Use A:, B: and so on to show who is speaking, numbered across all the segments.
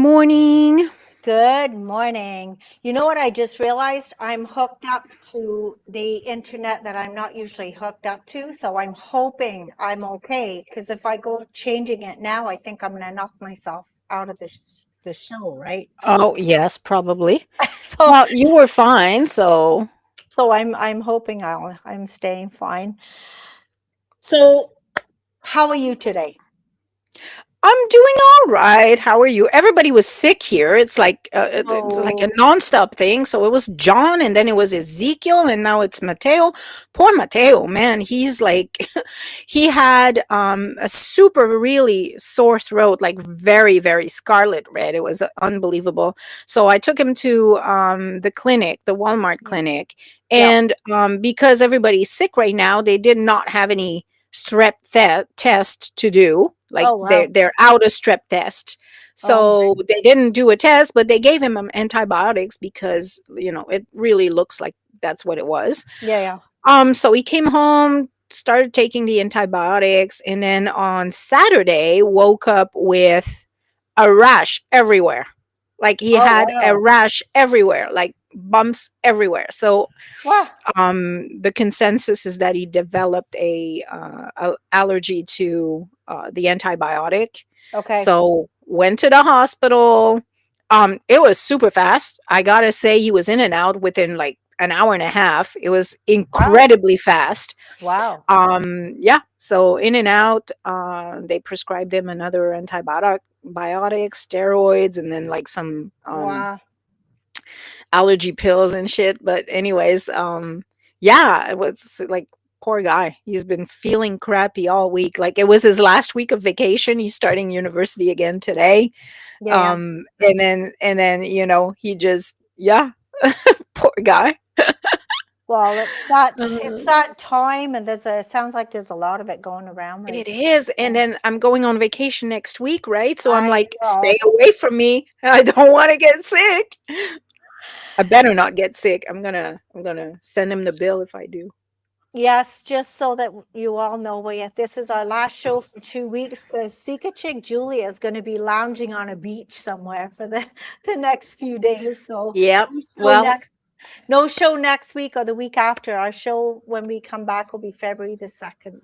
A: morning.
B: Good morning. You know what I just realized? I'm hooked up to the internet that I'm not usually hooked up to, so I'm hoping I'm okay. Because if I go changing it now, I think I'm going to knock myself out of the show, right?
A: Oh, yes, probably.
B: So
A: Well, you were fine, so
B: so I'm hoping I'm staying fine. So how are you today?
A: I'm doing all right. How are you? Everybody was sick here. It's like a
B: Oh,
A: nonstop thing. So it was John, and then it was Ezekiel, and now it's Mateo. Poor Mateo, man. He's like, he had a super really sore throat, like very very scarlet red. It was unbelievable. So I took him to the clinic, the Walmart
B: yeah.
A: clinic,
B: Yeah.
A: and because everybody's sick right now, they did not have any test to do, like
B: Oh,
A: they're
B: wow.
A: they're out of strep test,
B: Oh, my.
A: so they didn't do a test, but they gave him antibiotics because it really looks like that's what it was.
B: Yeah, yeah.
A: So he came home, started taking the antibiotics, and then on Saturday woke up with a rash everywhere. Like he
B: Oh,
A: had a
B: wow.
A: rash everywhere, like bumps everywhere. So
B: Wow.
A: the consensus is that he developed allergy to the antibiotic.
B: Okay.
A: So went to the hospital. It was super fast. I gotta say, he was in and out within like an hour and a half. It was
B: Wow.
A: incredibly fast.
B: Wow.
A: Yeah. So in and out. They prescribed him another biotics, steroids, and then like some
B: Wow.
A: allergy pills and shit. But anyways, yeah, it was like poor guy. He's been feeling crappy all week. Like it was his last week of vacation. He's starting university again today.
B: Yeah, yeah.
A: And then he just yeah, poor guy.
B: Well, it's
A: Uh,
B: that time, and sounds like there's a lot of it going around right
A: it is. And
B: now.
A: then I'm going on vacation next week, right? So I'm
B: I
A: like,
B: know.
A: stay away from me. I don't want to get sick. I better not get sick. I'm gonna send him the bill if I do.
B: Yes, just so that you all know, this is our last show for 2 weeks because Sika Chick Julia is going to be lounging on a beach somewhere for the the next few days. So
A: Yep.
B: no show
A: Well,
B: next, no show next week or the week after. Our show when we come back will be February the 2nd,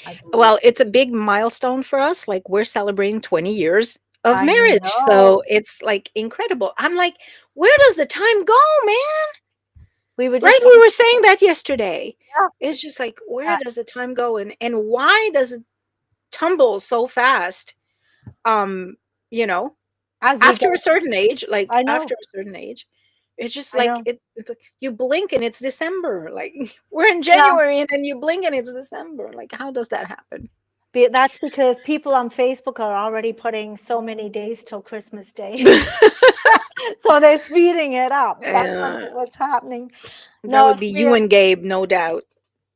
B: I believe.
A: Well, it's a big milestone for us. Like we're celebrating 20 years of
B: I
A: marriage.
B: know.
A: So it's like incredible. I'm like, where does the time go, man?
B: We were
A: Right?
B: just
A: We
B: talking
A: were saying that yesterday.
B: about
A: It's just like, where
B: that
A: does the time go, and why does it tumble so fast? Um, you know,
B: as we
A: after a
B: go.
A: certain age, like
B: I know.
A: after a certain age, it's just
B: I
A: like
B: know.
A: it's like you blink and it's December. Like we're in
B: Yeah.
A: January and then you blink and it's December. Like how does that happen?
B: That's because people on Facebook are already putting so many days till Christmas Day. So they're speeding it up. That's
A: uh,
B: what's happening.
A: that
B: No,
A: would be
B: it's
A: you
B: weird.
A: and Gabe, no doubt.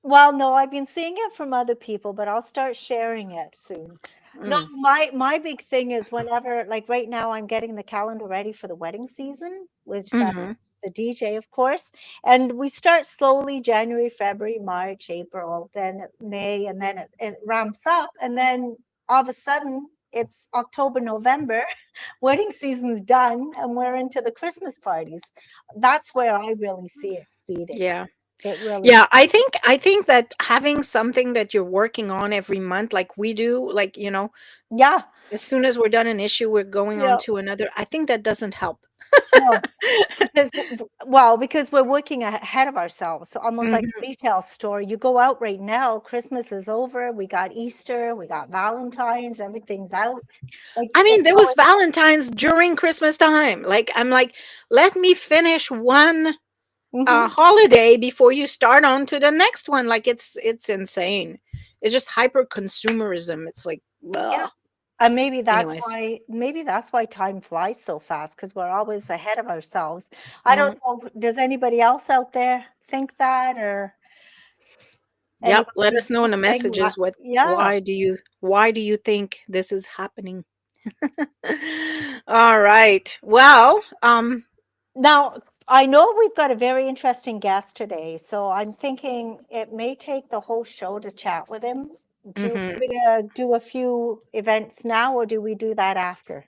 B: Well, no, I've been seeing it from other people, but I'll start sharing it soon. No,
A: Mm,
B: my big thing is whenever, like right now, I'm getting the calendar ready for the wedding season, which that
A: mhm.
B: the DJ, of course, and we start slowly January, February, March, April, then May, and then it ramps up, and then all of a sudden it's October, November, wedding season's done, and we're into the Christmas parties. That's where I really see it speeding.
A: Yeah.
B: It really,
A: Yeah, I think that having something that you're working on every month like we do, like,
B: yeah,
A: as soon as we're done an issue, we're going on
B: yeah.
A: to another. I think that doesn't help.
B: No, because well, because we're working ahead of ourselves, so almost like a
A: Mhm.
B: retail store. You go out right now, Christmas is over, we got Easter, we got Valentine's, everything's out. Like,
A: I mean, there
B: so
A: was Valentine's during Christmas time. Like, I'm like, let me finish one
B: hmm
A: holiday before you start on to the next one. Like, it's insane. It's just hyper consumerism. It's like,
B: yeah.
A: ugh.
B: And
A: Anyways,
B: maybe that's why time flies so fast because we're always ahead of ourselves. I don't
A: mm,
B: know, does anybody else out there think that or
A: yep. Let
B: anybody
A: us know in the
B: saying what?
A: messages what
B: Yeah.
A: why do you think this is happening? All right. Well,
B: Now, I know we've got a very interesting guest today, so I'm thinking it may take the whole show to chat with him. Do you want
A: mhm.
B: me to do a few events now, or do we do that after?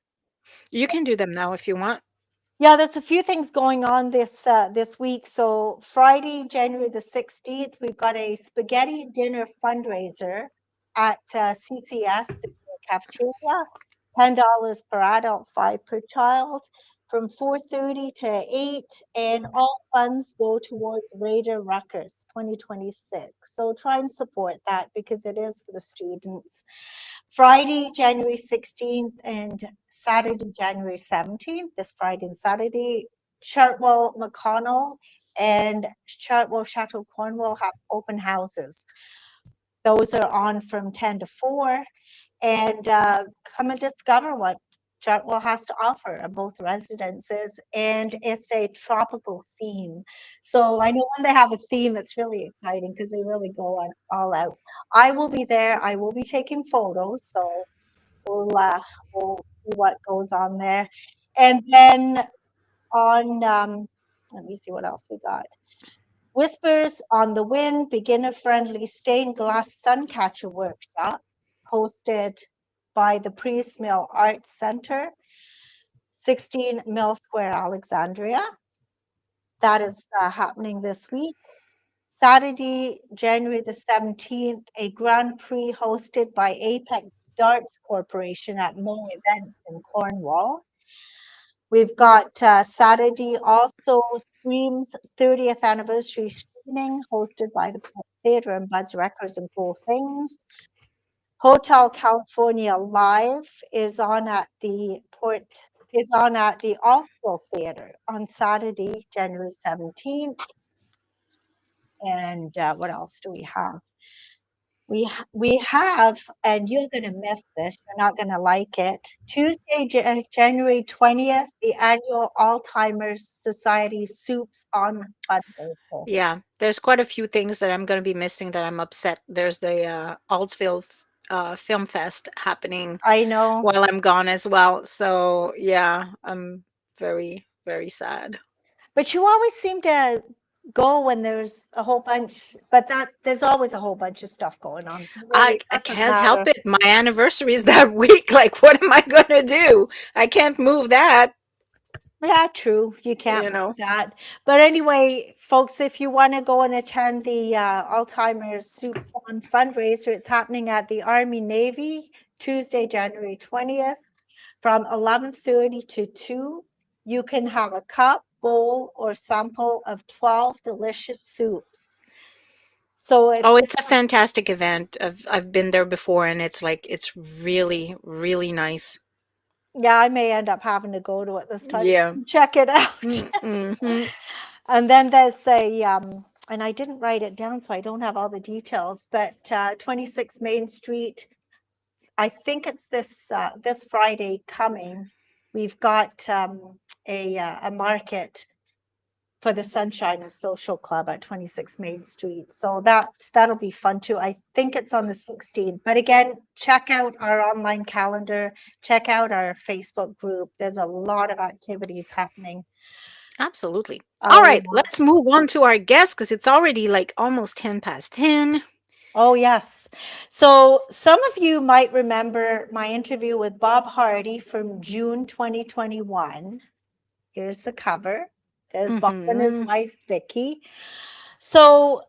A: You can do them now if you want.
B: Yeah, there's a few things going on this week. So Friday, January the 16th, we've got a spaghetti dinner fundraiser at CCS cafeteria. $10 per adult, five per child, from 4:30 to 8, and all funds go towards Raider Ruckers 2026. So try and support that because it is for the students. Friday, January 16th, and Saturday, January 17th, this Friday and Saturday, Chartwell McConnell and Chartwell Chateau Cornwall have open houses. Those are on from 10 to 4, and come and discover what Chartwell has to offer at both residences. And it's a tropical theme. So I know when they have a theme, it's really exciting because they really go on all out. I will be there. I will be taking photos. So we'll see what goes on there. And then on, let me see what else we got. Whispers on the Wind, beginner-friendly stained glass suncatcher workshop, hosted by the Priest Mill Arts Center, 16 Mill Square, Alexandria. That is happening this week. Saturday, January the 17th, a Grand Prix hosted by Apex Darts Corporation at Mo Events in Cornwall. We've got Saturday also Scream's 30th anniversary screening hosted by the Port Theatre and Buzz Records and Cool Things. Hotel California Live is on at the Allsville Theatre on Saturday, January 17th. And what else do we have? We have, and you're going to miss this, you're not going to like it. Tuesday, January 20th, the annual Alzheimer's Society Soups on fundraiser.
A: Yeah, there's quite a few things that I'm going to be missing that I'm upset. There's the Altsville Film Fest happening
B: I know,
A: while I'm gone as well. So yeah, I'm very, very sad.
B: but you always seem to go when there's a whole bunch, but that there's always a whole bunch of stuff going on. So really, it
A: I
B: doesn't
A: can't help
B: matter.
A: it. My anniversary is that week. Like, what am I going to do? I can't move that,
B: Yeah, true. You can't
A: you
B: move
A: know.
B: that. But anyway, folks, if you want to go and attend the Alzheimer's Soups on fundraiser, it's happening at the Army Navy Tuesday, January 20th from 11:30 to 2. You can have a cup, bowl, or sample of 12 delicious soups. So
A: Oh,
B: it's,
A: it's a fantastic event. I've been there before and it's like it's really, really nice.
B: yeah, I may end up having to go to it this time.
A: Yeah.
B: Check it out.
A: Mm-hmm.
B: And then there's and I didn't write it down, so I don't have all the details, but 26 Main Street, I think it's this Friday coming. We've got a market for the Sunshine and Social Club at 26 Main Street. So that'll be fun too. I think it's on the 16th. But again, check out our online calendar, check out our Facebook group. There's a lot of activities happening.
A: Absolutely. All
B: Oh,
A: right,
B: yeah.
A: let's move on to our guest because it's already like almost 10 past 10.
B: Oh, yes. So some of you might remember my interview with Bob Hardy from June 2021. Here's the cover. There's Bob and his
A: Mm-hmm.
B: wife, Vicky. So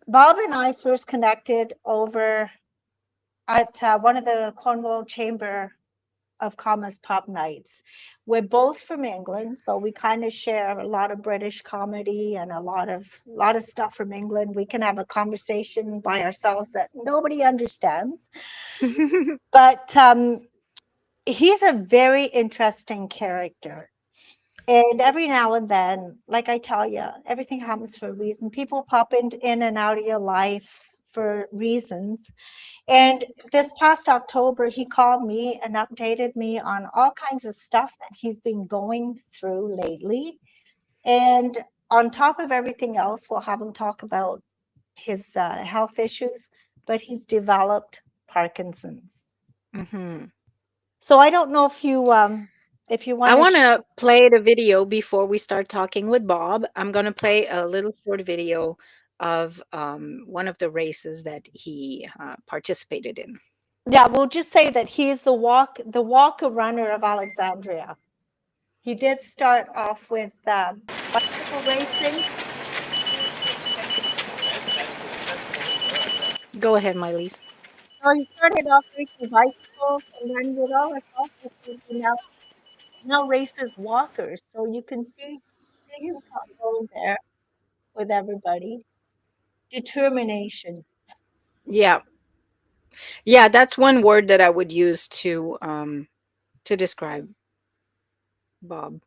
B: Bob and I first connected over at one of the Cornwall Chamber of Commerce pub nights. We're both from England, so we kind of share a lot of British comedy and a lot of stuff from England. We can have a conversation by ourselves that nobody understands. But he's a very interesting character. And every now and then, like I tell you, everything happens for a reason. People pop in and out of your life for reasons. And this past October, he called me and updated me on all kinds of stuff that he's been going through lately. And on top of everything else, we'll have him talk about his health issues, but he's developed Parkinson's.
A: Mm-hmm.
B: So I don't know if you
A: I
B: want to
A: want
B: share.
A: to play the video before we start talking with Bob. I'm going to play a little short video of one of the races that he participated in.
B: Yeah, we'll just say that he's the walker runner of Alexandria. He did start off with bicycle racing.
A: Go ahead, Miley's.
B: So he started off racing bicycles, and then with all his health issues, he now races walkers. So you can see him going there with everybody. Determination.
A: Yeah, yeah, that's one word that I would use to describe Bob.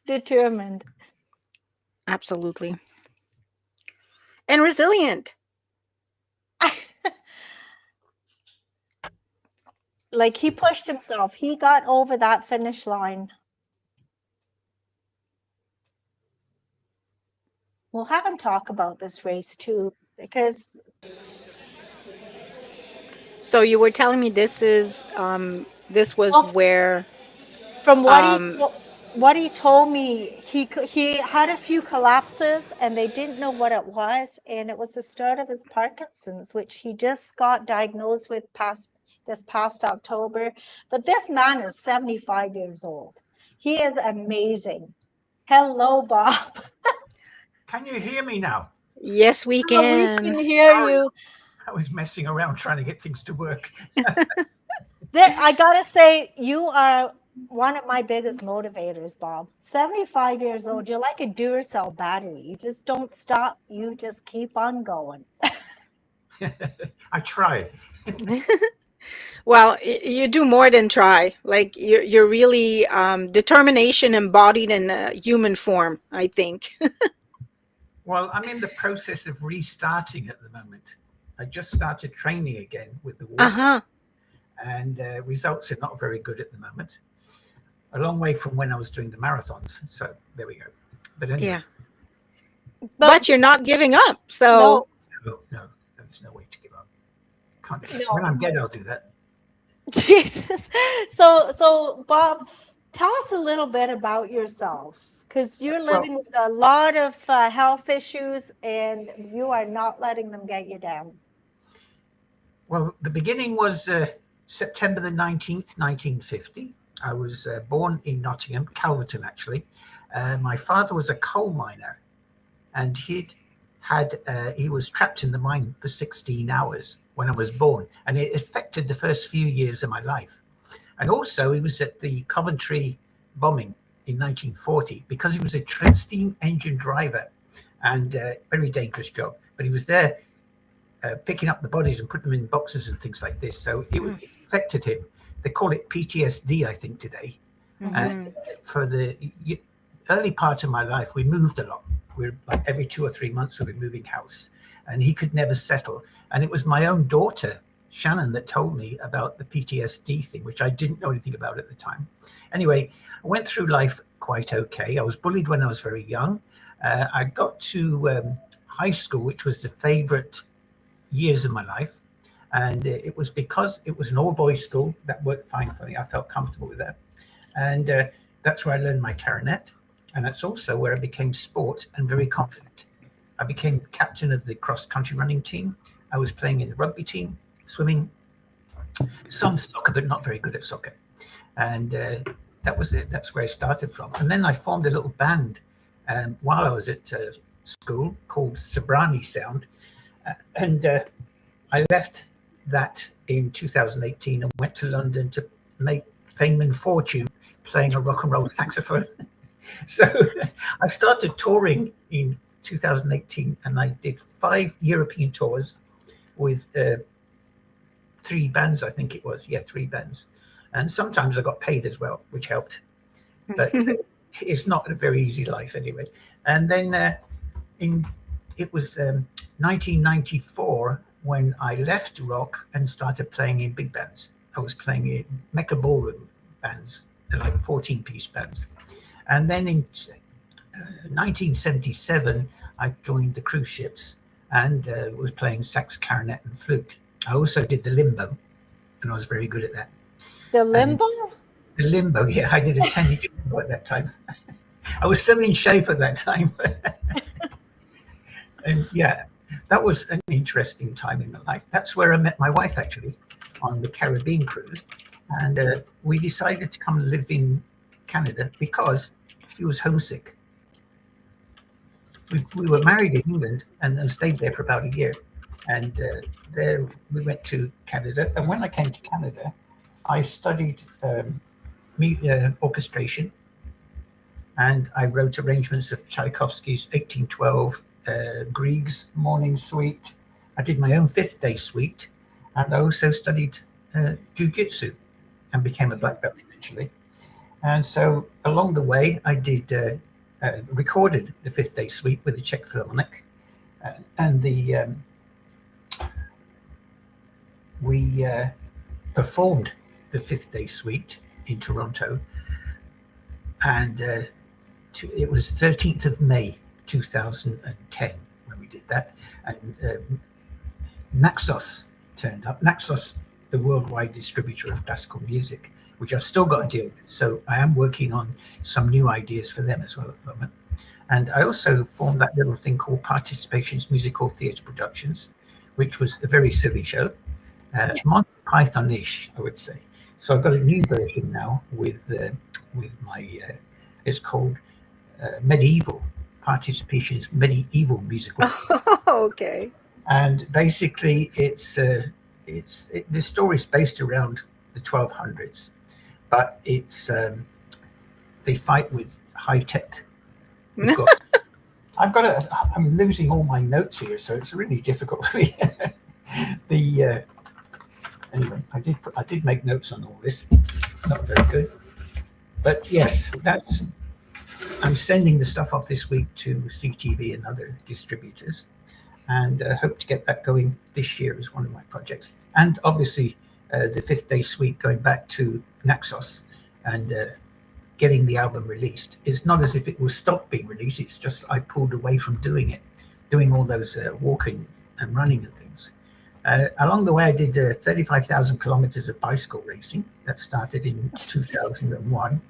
B: Determined.
A: Absolutely. And resilient.
B: Like he pushed himself. He got over that finish line. We'll have him talk about this race too, because
A: So you were telling me this was
B: well,
A: where
B: from
A: um
B: what he told me, he had a few collapses and they didn't know what it was, and it was the start of his Parkinson's, which he just got diagnosed with this past October. But this man is 75 years old. He is amazing. Hello, Bob.
C: Can you hear me now?
A: yes, we
B: Oh, we can
A: can.
B: hear
C: Sorry,
B: you.
C: I was messing around trying to get things to work.
B: I gotta say, you are one of my biggest motivators, Bob. 75 years old, you're like a Duracell battery. You just don't stop. You just keep on going.
C: I tried.
A: Well, you do more than try. Like you're really determination embodied in a human form, I think.
C: Well, I'm in the process of restarting at the moment. I just started training again with the walk,
A: Uh-huh.
C: and results are not very good at the moment. A long way from when I was doing the marathons. So there we go. But anyway,
A: Yeah.
B: But
A: But you're not giving up.
B: no,
A: So
C: no, there's no way to give up. Can't do that. When
B: no.
C: I'm dead, I'll do that.
B: Jesus. So Bob, tell us a little bit about yourself, because you're
C: Well,
B: living with a lot of health issues and you are not letting them get you down.
C: Well, the beginning was September the 19th, 1950. I was born in Nottingham, Calverton, actually. My father was a coal miner, and he was trapped in the mine for 16 hours when I was born, and it affected the first few years of my life. And also, he was at the Coventry bombing in 1940 because he was a steam engine driver, and very dangerous job. But he was there picking up the bodies and putting them in boxes and things like this. So it affected him. They call it PTSD, I think, today. And for the early part of my life, we moved a lot. We're like every 2 or 3 months we were moving house, and he could never settle. And it was my own daughter, Shannon, that told me about the PTSD thing, which I didn't know anything about at the time. Anyway, I went through life quite okay. I was bullied when I was very young. I got to high school, which was the favorite years of my life, and it was because it was an all-boys school that worked fine for me. I felt comfortable with that, and that's where I learned my clarinet, and that's also where I became sport and very confident. I became captain of the cross-country running team. I was playing in the rugby team, swimming, some soccer, but not very good at soccer, and that was it. That's where I started from. And then I formed a little band while I was at school called Sobrani Sound, and I left that in 2018 and went to London to make fame and fortune playing a rock and roll saxophone. So I started touring in 2018, and I did 5 European tours with 3 bands, I think it was. Yeah, 3 bands. And sometimes I got paid as well, which helped. But it's not a very easy life anyway. And then it was 1994 when I left rock and started playing in big bands. I was playing in Mecca Ballroom bands, they're like 14-piece bands. And then in 1977, I joined the cruise ships and was playing sax, clarinet, and flute. I also did the limbo, and I was very good at that.
B: The limbo?
C: The limbo, yeah, I did a 10-inch limbo at that time. I was so in shape at that time. And yeah, that was an interesting time in my life. That's where I met my wife, actually, on the Caribbean cruise. And we decided to come and live in Canada because she was homesick. We were married in England and stayed there for about a year. And there we went to Canada. And when I came to Canada, I studied orchestration, and I wrote arrangements of Tchaikovsky's 1812, Grieg's Morning Suite. I did my own Fifth Day Suite, and I also studied jiu-jitsu and became a black belt eventually. And so along the way, I did recorded the Fifth Day Suite with the Czech Philharmonic, and we performed the Fifth Day Suite in Toronto, and it was 13th of May 2010 when we did that, and Naxos turned up. Naxos, the worldwide distributor of classical music, which I've still got to deal with. So I am working on some new ideas for them as well at the moment. And I also formed that little thing called Participations Musical Theatre Productions, which was a very silly show, Monty Python-ish, I would say. So I've got a new version now with my, it's called Medieval Participations Medieval Musical.
A: Okay.
C: And basically, the story is based around the 1200s, but it's they fight with high tech. I'm losing all my notes here, so it's really difficult. Anyway, I did make notes on all this. Not very good, but yes, I'm sending the stuff off this week to CTV and other distributors, and hope to get that going this year as one of my projects. And obviously, the Fifth Day Suite going back to Naxos and getting the album released. It's not as if it will stop being released. It's just I pulled away from doing all those walking and running and things. Along the way, I did 35,000 kilometers of bicycle racing. That started in 2001.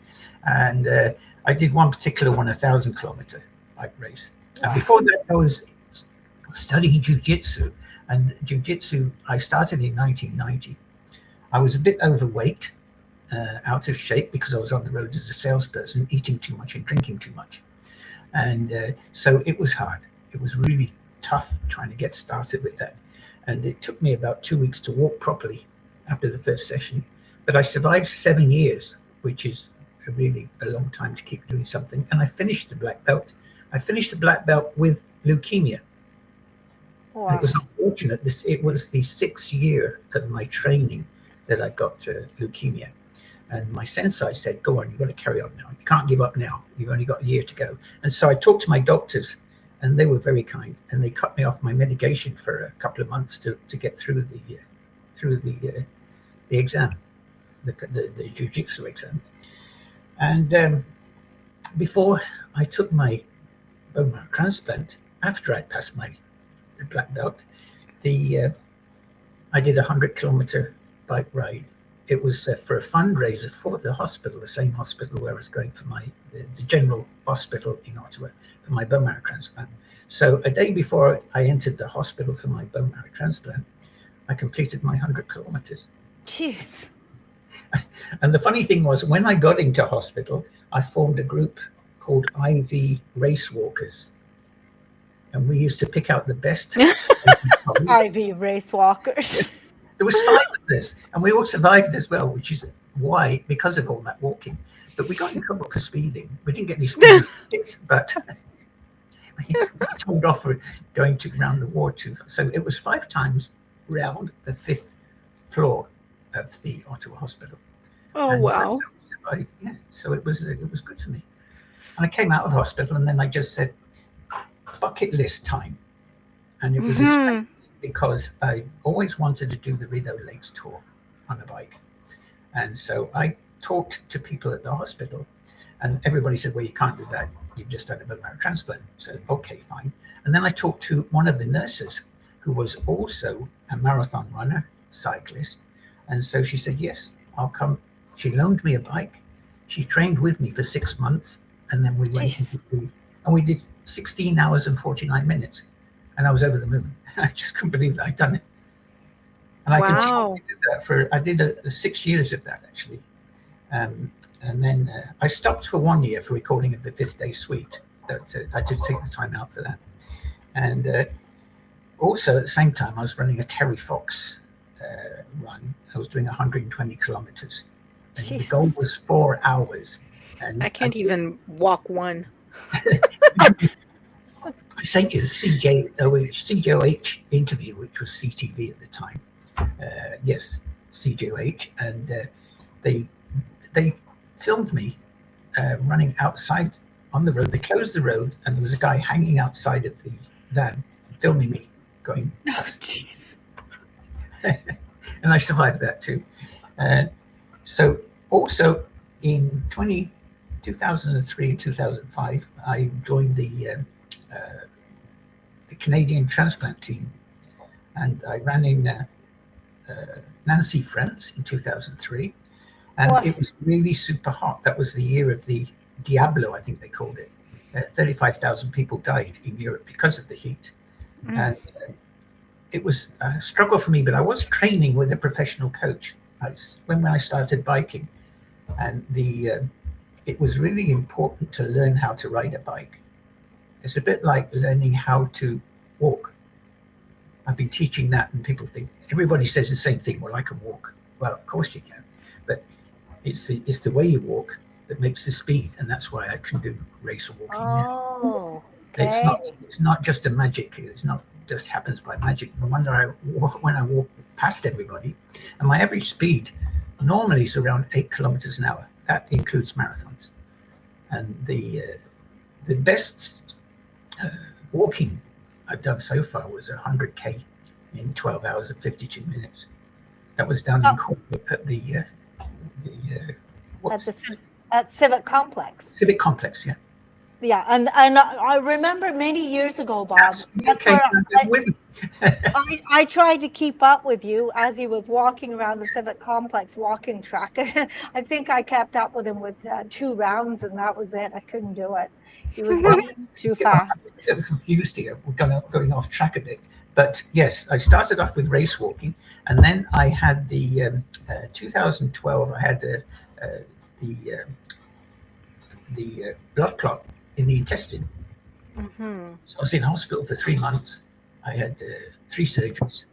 C: And I did one particular 1,000-kilometer bike race. And before that, I was studying jiu-jitsu. And jiu-jitsu, I started in 1990. I was a bit overweight, out of shape, because I was on the road as a salesperson, eating too much and drinking too much. And so it was hard. It was really tough trying to get started with that. And it took me about 2 weeks to walk properly after the first session. But I survived 7 years, which is really a long time to keep doing something. And I finished the black belt. I finished the black belt with leukemia. Wow. It was unfortunate. It was the 6th year of my training that I got leukemia. And my sensei said, go on, you've got to carry on now. You can't give up now. You've only got a year to go. And so I talked to my doctors, and they were very kind. And they cut me off my medication for a couple of months to get through the exam, the jiu-jitsu exam. And before I took my bone marrow transplant, after I passed my black belt, I did a 100-kilometer bike ride. It was for a fundraiser for the hospital, the same hospital where I was going for the general hospital in Ottawa for my bone marrow transplant. So a day before I entered the hospital for my bone marrow transplant, I completed my 100 kilometers.
B: Jeez.
C: And the funny thing was, when I got into hospital, I formed a group called IV Race Walkers. And we used to pick out the best.
B: IV Race Walkers.
C: There was 5 of us, and we all survived as well, which is why, because of all that walking. But we got in trouble for speeding. We didn't get any speeding tickets, but we told off for going around the ward too. So it was 5 times round the 5th floor of the Ottawa Hospital.
A: Oh, and wow!
C: Yeah, so it was good for me. And I came out of hospital, and then I just said, bucket list time, and it was because I always wanted to do the Rideau Lakes tour on a bike. And so I talked to people at the hospital, and everybody said, well, you can't do that. You've just had a bone marrow transplant. I said, okay, fine. And then I talked to one of the nurses who was also a marathon runner, cyclist. And so she said, yes, I'll come. She loaned me a bike. She trained with me for 6 months. And then we went and we did 16 hours and 49 minutes. And I was over the moon. I just couldn't believe that I'd done it. And I continued
A: Wow.
C: to do that I did 6 years of that actually. And then I stopped for 1 year for recording of the Fifth Day Suite. I did take the time out for that. And also at the same time, I was running a Terry Fox run. I was doing 120 kilometers. And the goal
B: Jesus.
C: was 4 hours. And
A: I can't even walk one.
C: I sent you the CJOH interview, which was CTV at the time. Yes, CJOH. And they filmed me running outside on the road. They closed the road, and there was a guy hanging outside of the van filming me going past.
B: Jeez.
C: And I survived that too. So also in 2003 and 2005, I joined the Canadian transplant team, and I ran in Nancy, France in 2003. And
B: What?
C: it was really super hot. That was the year of the Diablo, I think they called it. 35,000 people died in Europe because of the heat. And it was a struggle for me, but I was training with a professional coach when I started biking. And it was really important to learn how to ride a bike. It's a bit like learning how to walk. I've been teaching that, and people think, everybody says the same thing, well, I can walk. Well, of course you can, but it's the way you walk that makes the speed, and that's why I can do race walking now.
B: Oh, okay.
C: It's not just a magic. It's not just happens by magic. When I walk past everybody, and my average speed normally is around 8 kilometers an hour. That includes marathons, and the best walking I've done so far was 100K in 12 hours and 52 minutes. That was down in Cornwall at
B: At Civic Complex.
C: Civic Complex, yeah.
B: Yeah, and I remember many years ago, Bob.
C: Okay,
B: I tried to keep up with you as he was walking around the Civic Complex walking track. I think I kept up with him with 2 rounds, and that was it. I couldn't do it. He was going too fast.
C: I'm confused here. We're going off track a bit. But yes, I started off with race walking, and then I had the 2012. I had the blood clot in the intestine. So I was in hospital for 3 months. I had 3 surgeries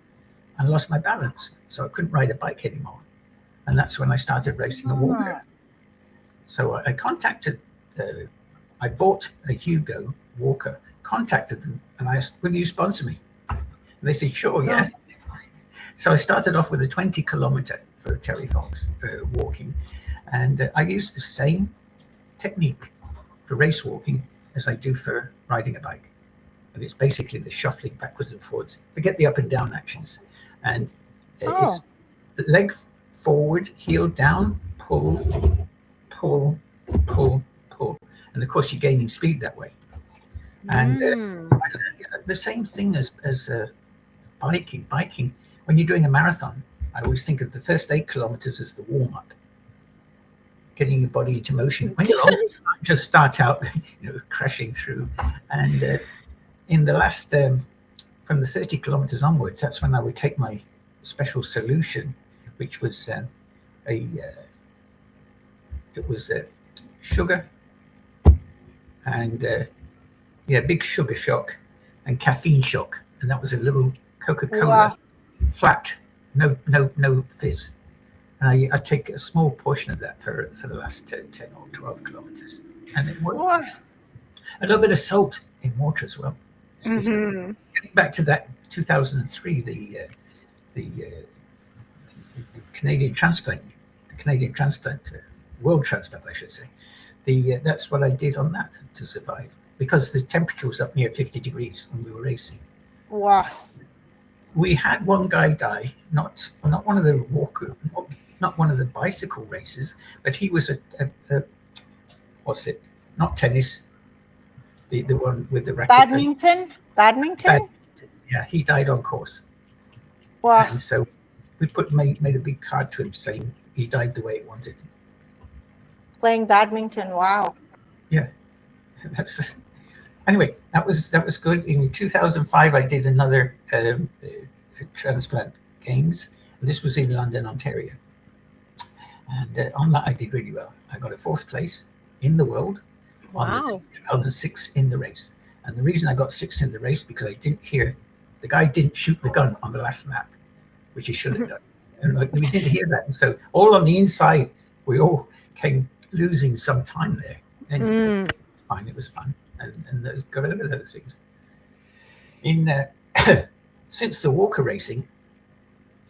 C: and lost my balance, so I couldn't ride a bike anymore. And that's when I started racing a walker. So I contacted. I bought a Hugo walker. Contacted them and I asked, "Will you sponsor me?" And they said, "Sure, yeah." So I started off with a 20-kilometer for Terry Fox walking, and I used the same technique for race walking as I do for riding a bike, and it's basically the shuffling backwards and forwards. Forget the up and down actions, and it's the leg forward, heel down, pull, pull, pull, pull, and of course you're gaining speed that way. And the same thing as biking. Biking, when you're doing a marathon, I always think of the first 8 kilometers as the warm up, getting your body into motion. When you're old, just start out, crashing through. And in the last, from the 30 kilometers onwards, that's when I would take my special solution, which was sugar and big sugar shock and caffeine shock, and that was a little Coca-Cola flat, no fizz. And I take a small portion of that for the last 10 or 12 kilometers, and it worked. A little bit of salt in water as well. So getting back to that 2003, the Canadian transplant, world transplant, I should say. That's what I did on that to survive, because the temperature was up near 50 degrees when we were racing.
B: Wow.
C: We had one guy die, not one of the not one of the bicycle races, but he was a what's it? Not tennis, the one with the racket.
B: Badminton.
C: Yeah, he died on course.
B: Wow.
C: And so we made a big card to him saying he died the way he wanted.
B: Playing badminton. Wow.
C: Yeah, anyway, that was good. In 2005, I did another transplant games This was in London, Ontario. And on that, I did really well. I got a 4th place in the world on the
A: Wow.
C: trial and 6 in the race. And the reason I got 6 in the race because I didn't hear the guy didn't shoot the gun on the last lap, which he should have done. And we didn't hear that. And so all on the inside, we all came losing some time there. And it was fine. It was fun. And those, got over those things. Since the Walker racing,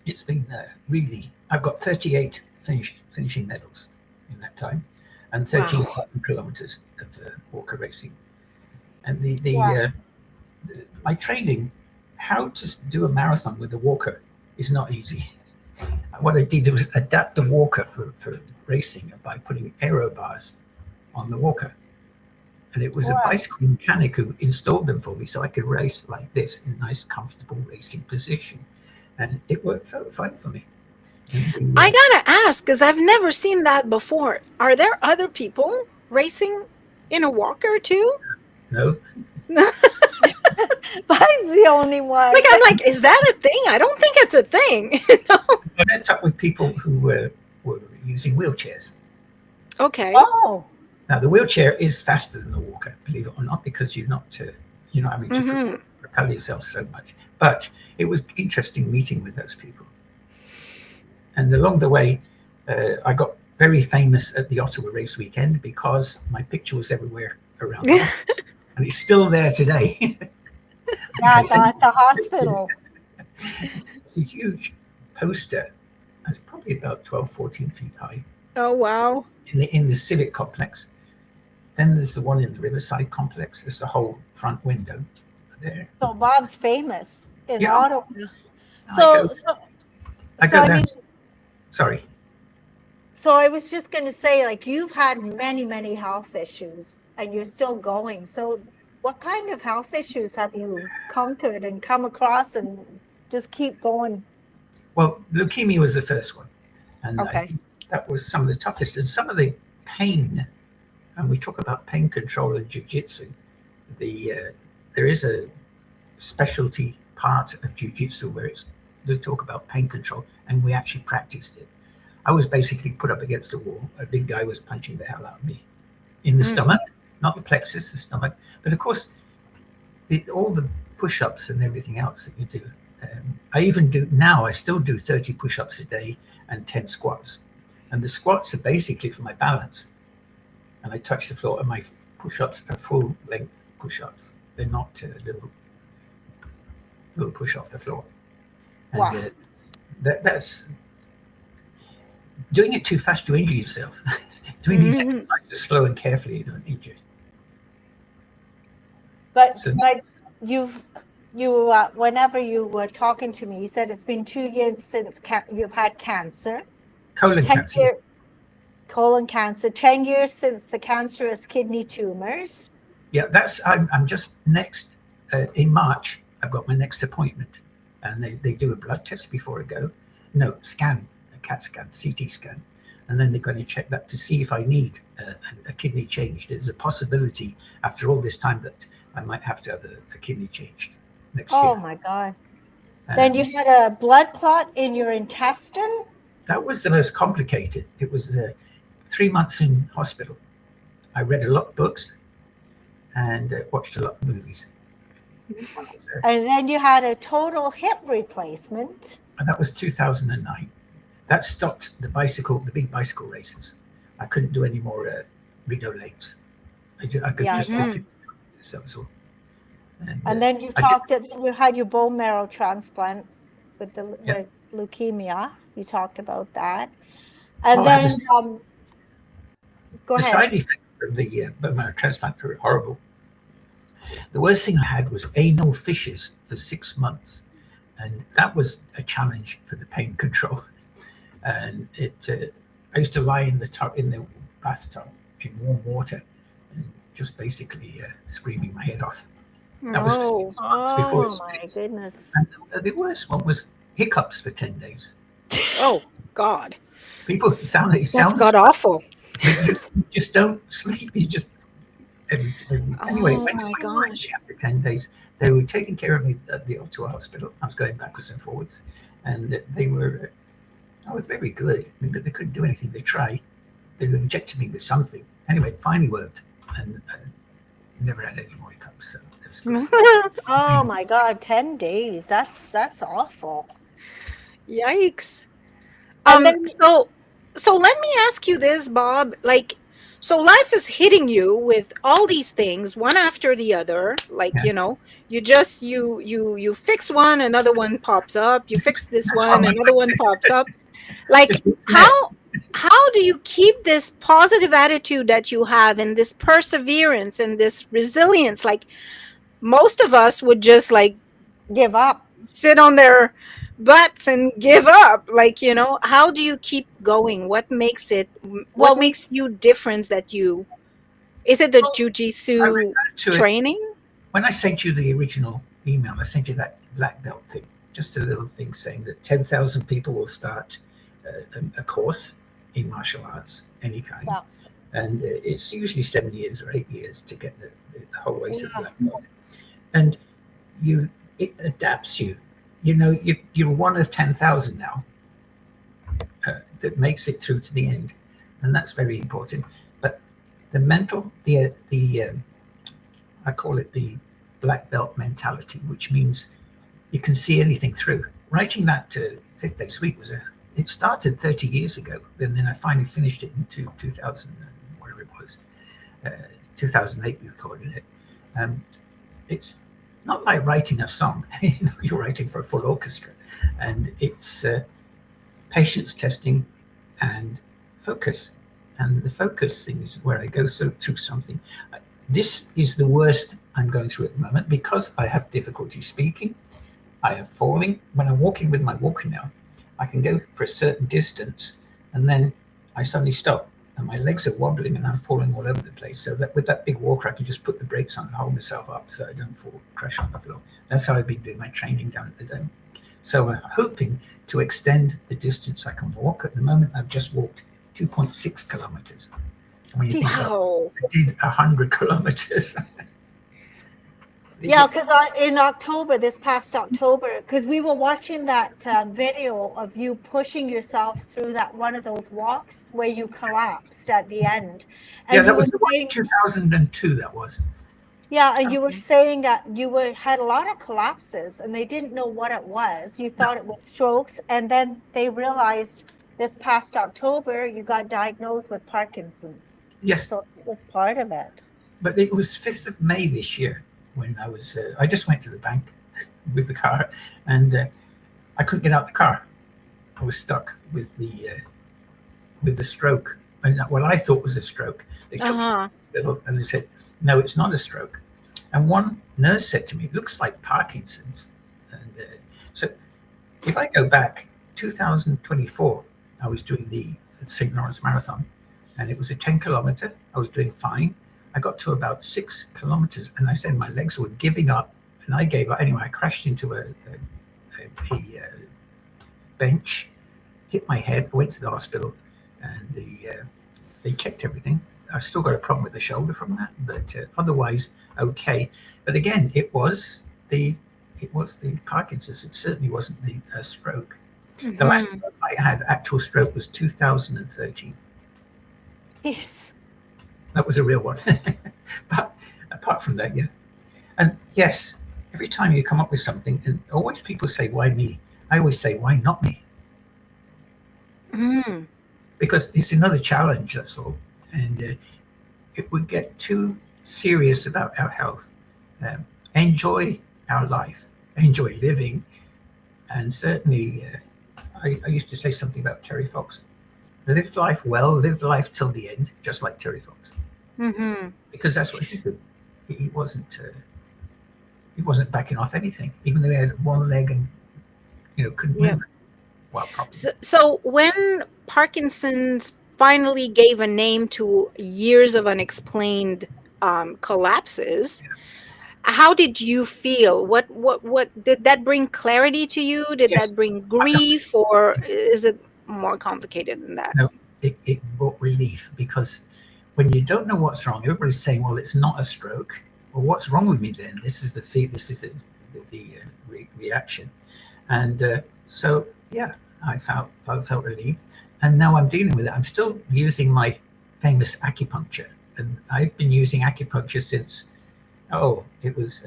C: it's been really, I've got 38 finishing medals in that time and 13,000 kilometers of Walker racing. And my training, how to do a marathon with the Walker is not easy. What I did was adapt the Walker for racing by putting aero bars on the Walker. And it was a bicycle mechanic who installed them for me so I could race like this in a nice, comfortable racing position. And it worked fine for me.
A: I gotta ask, because I've never seen that before. Are there other people racing in a walker too?
C: No.
B: I'm the only one.
A: Like, I'm like, is that a thing? I don't think it's a thing.
C: I met up with people who were using wheelchairs.
A: Okay.
B: Oh.
C: Now the wheelchair is faster than the walker, believe it or not, because you're not having to propel yourself so much. But it was interesting meeting with those people. And along the way, I got very famous at the Ottawa race weekend because my picture was everywhere around there. And it's still there today.
B: Yeah, at the hospital.
C: It's a huge poster. It's probably about 12, 14 feet high.
A: Oh, wow.
C: In the Civic complex. Then there's the one in the Riverside complex. There's the whole front window there.
B: So Bob's famous in
C: Yeah.
B: Ottawa.
C: I go there. Sorry.
B: So I was just going to say, like, you've had many, many health issues and you're still going. So what kind of health issues have you conquered and come across and just keep going?
C: Well, leukemia was the first one. And
B: Okay.
C: I think that was some of the toughest. And some of the pain, and we talk about pain control in jiu-jitsu, there is a specialty part of jiu-jitsu where they talk about pain control, and we actually practiced it. I was basically put up against a wall. A big guy was punching the hell out of me in the stomach, not the plexus, the stomach. But of course, all the push-ups and everything else that you do. I still do 30 push-ups a day and 10 squats. And the squats are basically for my balance. And I touch the floor, and my push-ups are full-length push-ups. They're not little push off the floor. And
B: Wow.
C: That's doing it too fast, you injure yourself. Doing these exercises slow and carefully, you don't injure.
B: But
C: So-
B: you whenever you were talking to me, you said it's been 2 years since you've had cancer.
C: Colon cancer.
B: Colon cancer. 10 years since the cancerous kidney tumors.
C: Yeah, I'm just next in March. I've got my next appointment, and they do a blood test before I go. No, scan, a CAT scan, CT scan, and then they're going to check that to see if I need a kidney change. There's a possibility after all this time that I might have to have a kidney changed next year.
B: Oh my God. Then you had a blood clot in your intestine?
C: That was the most complicated. It was 3 months in hospital. I read a lot of books and watched a lot of movies.
B: And then you had a total hip replacement.
C: And that was 2009. That stopped the big bicycle races. I couldn't do any more Rideau Lakes. I could just do 50 kilometers, that was all.
B: And then you you had your bone marrow transplant with with leukemia. You talked about that. And then, go ahead.
C: The side effects of the bone marrow transplant were horrible. The worst thing I had was anal fissures for 6 months. And that was a challenge for the pain control. And I used to lie in the bathtub in warm water and just basically screaming my head off. That was for 6 months before it
B: my
C: split.
B: goodness.
C: And the worst one was hiccups for 10 days.
A: Oh, God.
C: People sound
A: That's god awful.
C: You just don't sleep. You just anyway.
A: Oh
C: Went to
A: my
C: my
A: gosh.
C: after 10 days. They were taking care of me at the Ottawa hospital. I was going backwards and forwards, and they were I was very good. I mean, but they couldn't do anything. They tried. They injected me with something. Anyway, it finally worked, and never had any more hiccups. So that's good.
B: Oh my God, 10 days. That's awful.
A: Yikes.
B: And then,
A: So let me ask you this, Bob. Like, so life is hitting you with all these things, one after the other. Like,
C: Yeah,
A: you fix one, another one pops up. You fix this
C: that's what
A: one,
C: my
A: another
C: wife
A: one
C: said.
A: pops up. Like,
C: What's
A: how
C: next?
A: how do you keep this positive attitude that you have and this perseverance and this resilience? Like, most of us would just like
B: give up.
A: sit on their butts and give up. Like, how do you keep going? What
B: Well, we
A: makes you different? That you Is it the
C: Well, I
A: jujitsu
C: refer to it
A: training?
C: when I sent you the original email. I sent you that black belt thing, just a little thing saying that 10,000 people will start a course in martial arts, any kind,
B: yeah,
C: and it's usually 7 years or 8 years to get the whole way to the
B: yeah.
C: black belt. And it adapts you. You're one of 10,000 now that makes it through to the end, and that's very important. But the mental, the I call it the black belt mentality, which means you can see anything through. Writing that Fifth Day Sweet it started 30 years ago, and then I finally finished it in 2000, whatever it was, uh, 2008 we recorded it. It's not like writing a song. You're writing for a full orchestra, and it's patience testing and focus. And the focus thing is where I go through something. This is the worst I'm going through at the moment because I have difficulty speaking. I have falling. When I'm walking with my walker now, I can go for a certain distance and then I suddenly stop and my legs are wobbling and I'm falling all over the place. So that with that big walker, I can just put the brakes on and hold myself up so I don't fall, crash on the floor. That's how I've been doing my training down at the dome. So I'm hoping to extend the distance I can walk. At the moment, I've just walked 2.6 kilometers. When you think about
A: Wow.
C: I did 100 kilometers.
B: Yeah, because in October, this past October, because we were watching that video of you pushing yourself through that one of those walks where you collapsed at the end,
C: Yeah,
B: and
C: that
B: you were
C: was the one in
B: saying,
C: 2002. That was.
B: yeah, and you were
A: Okay.
B: saying that you had a lot of collapses, and they didn't know what it was. You
C: No,
B: thought it was strokes, and then they realized this past October you got diagnosed with Parkinson's.
C: yes,
B: So it was part of it.
C: but it was 5th of May this year when I was. I just went to the bank with the car, and I couldn't get out the car. I was stuck with the stroke, and what I thought was a stroke. They took me to
A: Uh-huh.
C: the hospital and they said, "No, it's not a stroke." And one nurse said to me, "It looks like Parkinson's." And so, if I go back, 2024, I was doing the St. Lawrence Marathon, and it was a 10 kilometer. I was doing fine. I got to about 6 kilometers, and I said my legs were giving up, and I gave up. Anyway, I crashed into a bench, hit my head, went to the hospital, and they checked everything. I've still got a problem with the shoulder from that, but otherwise okay. But again, it was the Parkinson's. It certainly wasn't the stroke. The last
A: Hmm.
C: stroke I had, actual stroke, was 2013.
B: Yes.
C: That was a real one. But apart from that, yeah. And yes, every time you come up with something, and always people say, "Why me?" I always say, "Why not me?"
A: Mm.
C: Because it's another challenge. That's all. And if we get too serious about our health, enjoy our life, enjoy living, and certainly, I used to say something about Terry Fox: live life well, live life till the end, just like Terry Fox,
A: Hmm.
C: because that's what he did. He wasn't. He wasn't backing off anything, even though he had one leg and couldn't
A: Yeah.
C: move. Well, probably.
A: So when Parkinson's finally gave a name to years of unexplained collapses, how did you feel? What did that bring clarity to you? Did
C: Yes,
A: that bring
C: I know.
A: grief, or is it more complicated than that?
C: No, it brought relief because when you don't know what's wrong, everybody's saying, "Well, it's not a stroke." Well, what's wrong with me then? This is the feed. This is the reaction, and so yeah. I felt relieved, and now I'm dealing with it. I'm still using my famous acupuncture, and I've been using acupuncture since it was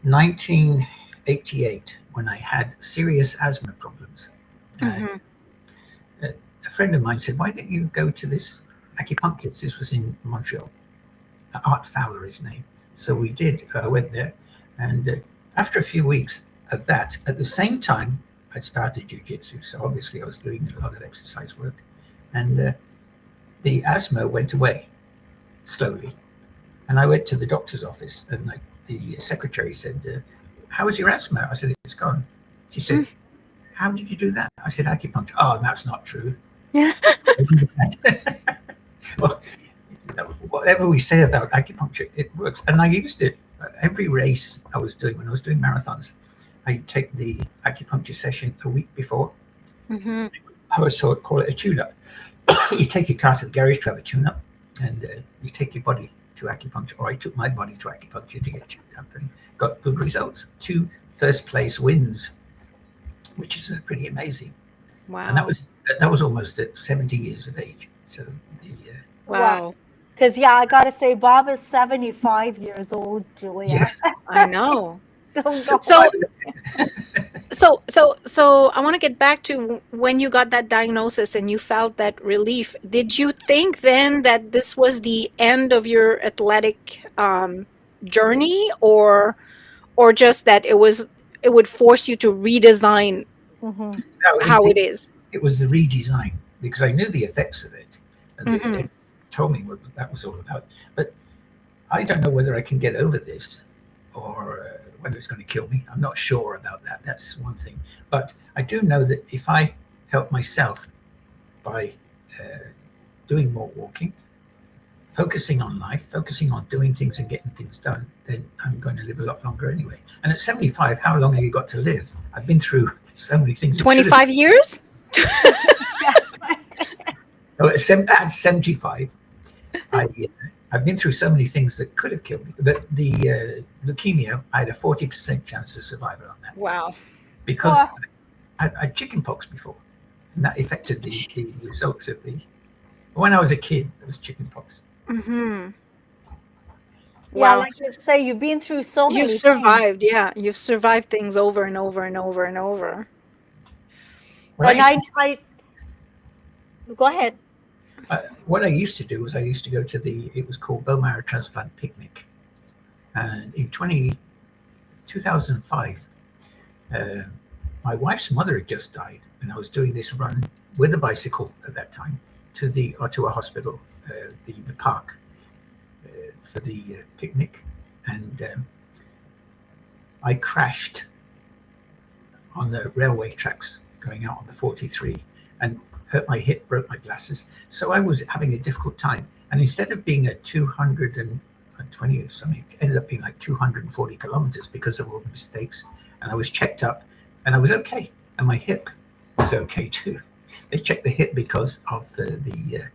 C: 1988 when I had serious asthma problems. And
A: Hmm.
C: a friend of mine said, "Why don't you go to this acupuncturist?" This was in Montreal. Art Fowler, his name. So we did. I went there, and after a few weeks of that, at the same time, I'd started jujitsu. So obviously, I was doing a lot of exercise work, and the asthma went away slowly. And I went to the doctor's office, and like the secretary said, "How is your asthma?" I said, "It's gone." She said, "How did you do that?" I said, "Acupuncture." "Oh, that's not true." Well, whatever we say about acupuncture, it works. And I used it every race I was doing when I was doing marathons. I take the acupuncture session a week before.
A: Hmm.
C: I would sort of call it a tune-up. You take your car to the garage to have a tune-up, and you take your body to acupuncture. Or I took my body to acupuncture to get tuned up and got good results. 2 first place wins, which is pretty amazing. And
A: Wow.
C: that was almost at 70 years of age. So the
B: Wow.
A: Wow.
B: Because, yeah, I got to say, Bob is 75 years old,
C: yeah.
B: Julia.
A: I know.
B: Still
C: So
B: going.
C: I,
A: So so I want to get back to when you got that diagnosis and you felt that relief. Did you think then that this was the end of your athletic journey, or just that it would force you to redesign
B: Hmm.
C: no,
A: how it is?
C: it was the redesign because I knew the effects of it, and
A: Mhm.
C: they told me what that was all about. But I don't know whether I can get over this or whether it's going to kill me. I'm not sure about that. That's one thing. But I do know that if I help myself by uh, doing more walking, focusing on life, focusing on doing things and getting things done, then I'm going to live a lot longer anyway. And at 75, how long have you got to live? I've been through so many things that should have.
A: 25 years?
B: Yeah.
C: Oh, at 75, I I've been through so many things that could have killed me. But the leukemia, I had a 40% chance of survival on that
A: Wow.
C: because
B: Well,
C: I had chickenpox before, and that affected the results of the. When I was a kid, there was chickenpox.
A: Mhm.
B: yeah,
A: Wow.
B: like you say, you've been through so
A: You've
B: many things.
A: survived. Yeah, you've survived things over and over and over and over.
C: What I
B: And
C: used to,
B: go ahead.
C: what I used to do was I used to go to it was called bone marrow transplant picnic, and in 2005, uh, my wife's mother had just died, and I was doing this run with a bicycle at that time to a hospital, the park for the picnic, and I crashed on the railway tracks going out on the 43 and hurt my hip, broke my glasses. So I was having a difficult time. And instead of being at 220 or something, it ended up being like 240 kilometers because of all the mistakes. And I was checked up and I was okay. And my hip was okay too. They checked the hip because of the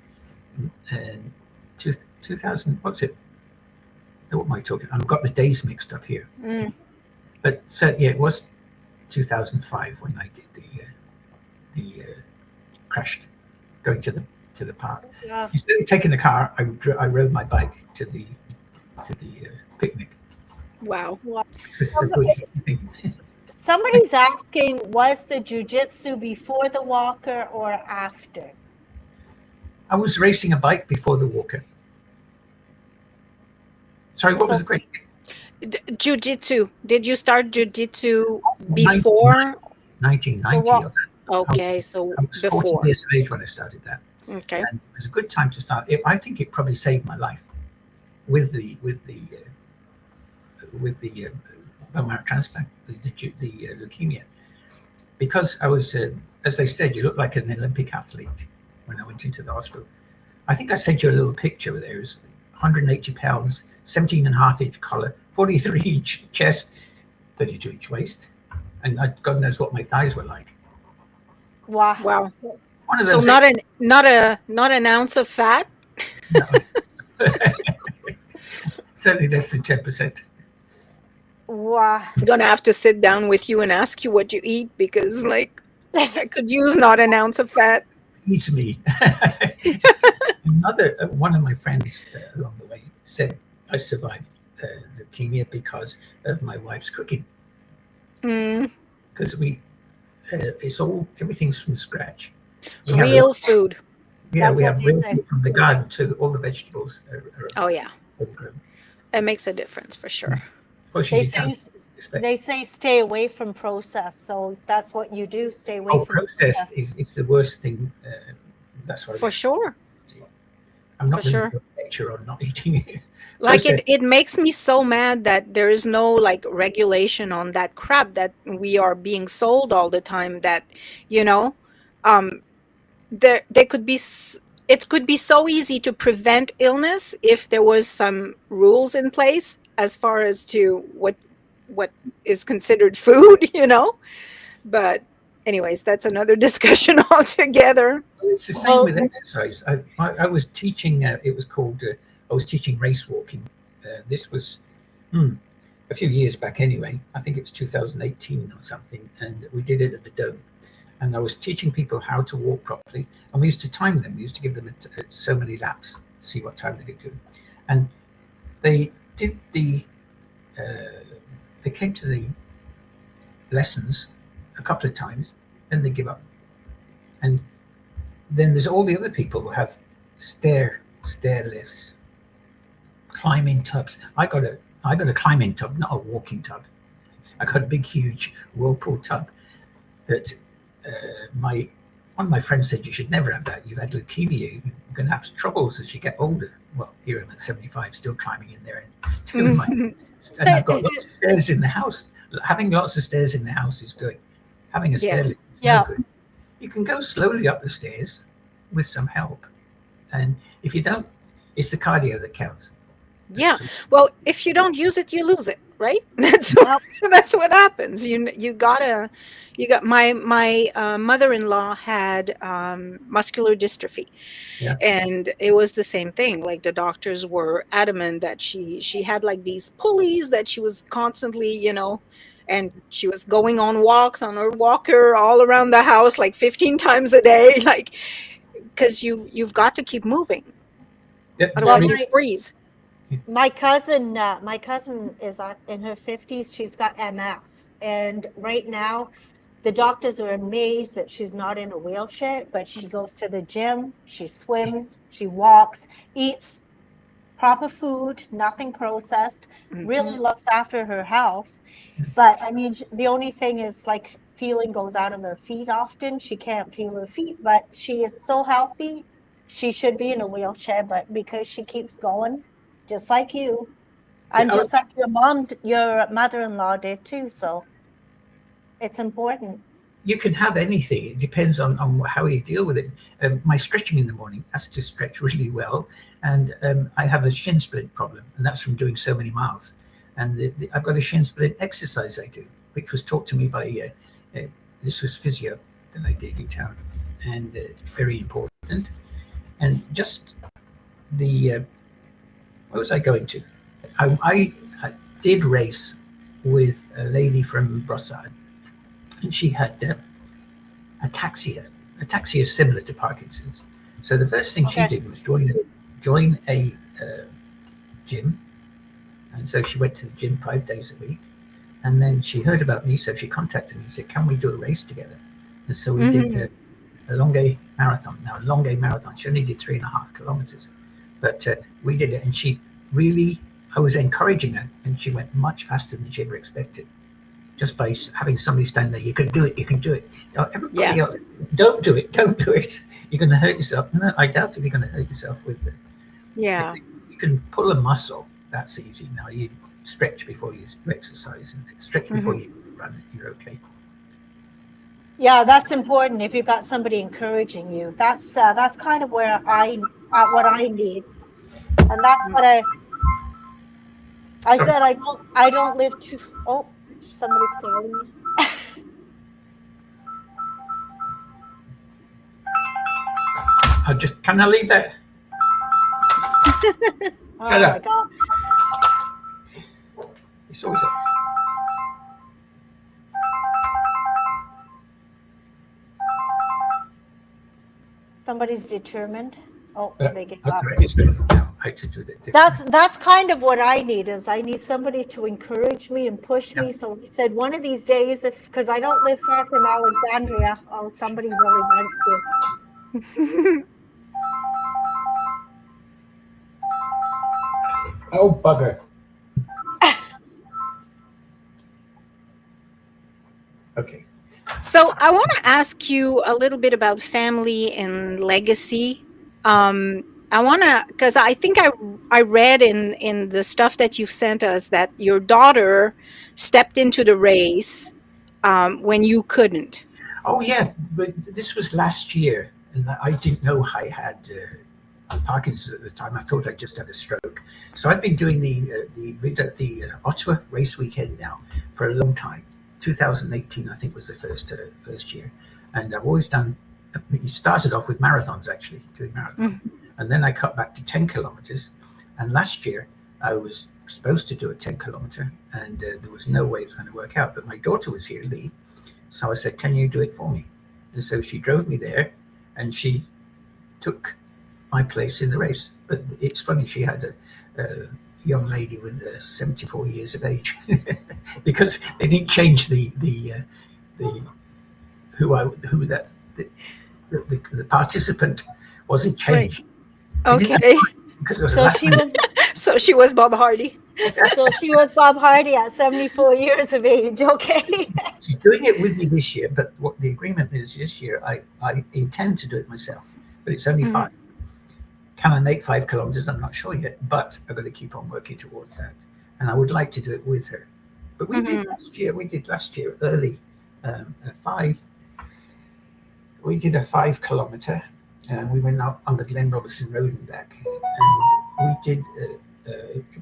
C: 2000, what's it? What am I talking? I've got the days mixed up here.
A: Mm.
C: But so, yeah, it was 2005 when I did the crashed going to the park.
B: Yeah.
C: Instead of taking the car, I rode my bike to the picnic.
A: Wow.
B: Well,
C: Because
B: somebody's asking, was the jujitsu before the walker or after?
C: I was racing a bike before the walker. Sorry, what was
B: So
C: the question?
A: Jiu-jitsu. Did you start jiu-jitsu
C: 1990.
A: before?
C: 1990.
B: what?
A: Okay, so
C: I was 14
A: before.
C: years of age when I started that,
A: Okay.
C: and it was a good time to start. I think it probably saved my life with the bone marrow transplant, the leukemia, because I was, as they said, you look like an Olympic athlete when I went into the hospital. I think I sent you a little picture. There is 180 pounds, 17 and a half inch collar, 43 inch chest, 32 inch waist, and God knows what my thighs were like.
B: Wow.
A: Wow.
C: One of
A: So
C: those things.
A: not an ounce of fat?
C: No, certainly less than 10%.
B: Wow.
A: I'm gonna have to sit down with you and ask you what you eat because like I could use not an ounce of fat.
C: Eats me. Another one of my friends along the way said I survived leukemia because of my wife's cooking.
A: Mm,
C: Because it's all everything's from scratch. We have
A: real food.
C: yeah,
B: That's
C: we
B: what
C: have
B: they
C: real
B: say.
C: food from the garden too. All the vegetables are
A: Oh yeah,
C: homegrown.
A: it makes a difference for sure.
C: Unfortunately,
B: They
C: you
B: say
C: can't expect.
B: they say stay away from processed, so that's what you do. Stay away
C: Oh,
B: from
C: processed
B: processed.
C: is it's the worst thing. That's what I
A: For
C: get.
A: sure,
C: I'm
A: for
C: not going to
A: sure.
C: do a lecture on not eating it.
A: Like
C: Processed.
A: it makes me so mad that there is no like regulation on that crap that we are being sold all the time. That you know, um, there could be it could be so easy to prevent illness if there was some rules in place as far as to what is considered food. But anyways, that's another discussion altogether.
C: It's the same
B: Well,
C: with exercise. I was teaching. It was called. I was teaching race walking. This was hmm, a few years back anyway. I think it's 2018 or something, and we did it at the Dome. And I was teaching people how to walk properly, and we used to time them. We used to give them so many laps, see what time they could do. And they did uh, they came to the lessons a couple of times, then they give up. And then there's all the other people who have stair lifts, climbing tubs. I got a climbing tub, not a walking tub. I got a big, huge whirlpool tub that my one of my friends said you should never have that. You've had leukemia. You're going to have troubles as you get older. Well, here I'm at 75, still climbing in there and doing my. And I've got lots of stairs in the house. Having lots of stairs in the house is good. Having a
A: Yeah.
C: stair lift is no
B: yeah,
C: good. You can go slowly up the stairs with some help, and if you don't, it's the cardio that counts.
A: Yeah.
C: That's
A: Well, if you don't use it, you lose it, right?
B: yeah.
A: That's what happens. You gotta you got my mother-in-law had muscular dystrophy,
C: yeah.
A: and it was the same thing. Like the doctors were adamant that she had like these pulleys that she was constantly, and she was going on walks on her walker all around the house like 15 times a day, like because you've got to keep moving,
C: That's
B: Well,
A: otherwise you
C: really
A: freeze.
B: my cousin is in her 50s. She's got MS, and right now the doctors are amazed that she's not in a wheelchair, but she goes to the gym, she swims, she walks, eats proper food, nothing processed,
A: Mhm.
B: really looks after her health. But I mean, the only thing is like feeling goes out of her feet often. She can't feel her feet, but she is so healthy. She should be in a wheelchair, but because she keeps going, just like you, and
C: yeah.
B: just like your mom, your mother-in-law did too. So it's important.
C: You can have anything. It depends on how you deal with it. My stretching in the morning has to stretch really well, and I have a shin splint problem, and that's from doing so many miles. And I've got a shin splint exercise I do, which was taught to me by this was physio that I did in town, and very important. And just the where was I going to? I did race with a lady from Brossard, and she had ataxia. Ataxia is similar to Parkinson's. So the first thing she
B: Okay.
C: did was join a gym, and so she went to the gym 5 days a week. And then she heard about me, so she contacted me and said, "Can we do a race together?" And so we did
A: Mhm.
C: a Longue marathon. Now, a Longue marathon, she only did 3.5 kilometers, but we did it, and she really, I was encouraging her, and she went much faster than she ever expected just by having somebody stand there. You can do it. You can do it.
A: Yeah.
C: Everybody else, don't do it. Don't do it. You're going to hurt yourself. No, I doubt if you're going to hurt yourself with it.
A: Yeah.
C: You can pull a muscle. That's easy. Now you stretch before you exercise and stretch before
A: Mhm.
C: you run. You're okay.
B: Yeah, that's important. If you've got somebody encouraging you, that's kind of where what I need, and that's
A: Mm.
B: what I
C: Sorry,
B: said. I don't live too. Oh, somebody's calling me.
C: I just can I leave that? Shut
B: Oh my
C: up.
B: God.
C: It's always a,
B: Somebody's determined. Oh, they get
C: That's
B: up.
C: right. It's good now. I had to do that differently.
B: That's kind of what I need is I need somebody to encourage me and push
C: Yeah.
B: me. So he said one of these days, if because I don't live far from Alexandria, oh, somebody really wants to.
C: Oh, bugger. Okay.
A: So I want to ask you a little bit about family and legacy. I want to, because I think I read in the stuff that you've sent us that your daughter stepped into the race when you couldn't.
C: Oh, yeah. But this was last year, and I didn't know I had Parkinson's at the time. I thought I just had a stroke. So I've been doing the Ottawa race weekend now for a long time. 2018, I think, was the first year, and I've always done. It started off with marathons, actually doing marathons, and then I cut back to 10 kilometers. And last year I was supposed to do a 10 kilometer, and there was no way it was going to work out. But my daughter was here, Lee, so I said, "Can you do it for me?" And so she drove me there, and she took my place in the race. But it's funny, she had a young lady with 74 years of age because they didn't change the participant wasn't changed.
A: Okay.
C: Because it was
B: So she was
A: So she was Bob Hardy.
B: so she was Bob Hardy at 74 years of age. Okay.
C: She's doing it with me this year, but what the agreement is this year, I intend to do it myself, but it's only 5. Can I make 5 kilometers? I'm not sure yet, but I've got to keep on working towards that. And I would like to do it with her. But we did last year early, a 5. We did a 5 kilometer, and we went out on the Glen Robertson Road and back. And we did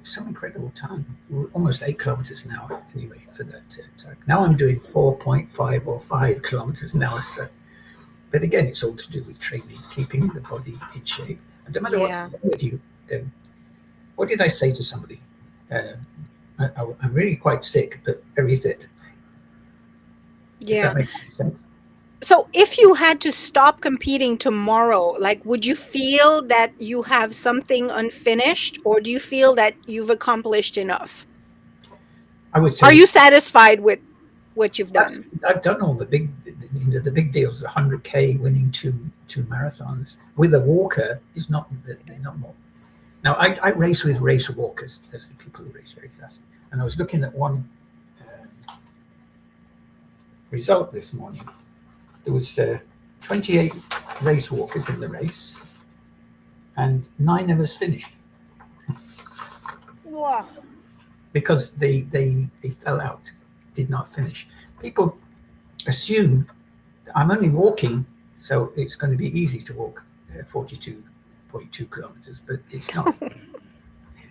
C: some incredible time. We were almost 8 kilometers an hour anyway for that time. Now I'm doing 4.5 or 5 kilometers an hour. So, but again, it's all to do with training, keeping the body in shape. And no matter what's wrong with you, what did I say to somebody? I'm really quite sick, but very fit.
A: Yeah.
C: If that makes sense.
A: So if you had to stop competing tomorrow, like, would you feel that you have something unfinished, or do you feel that you've accomplished enough?
C: I would say.
A: Are you satisfied with what you've done?
C: I've done all the big deals. The 100K, winning two marathons with a walker is not more. Now I race with race walkers. That's the people who race very fast. And I was looking at one result this morning. There was 28 race walkers in the race, and 9 of us finished.
B: Wow.
C: Because they fell out, did not finish. People assume that I'm only walking, so it's going to be easy to walk 42.2 kilometers, but it's not.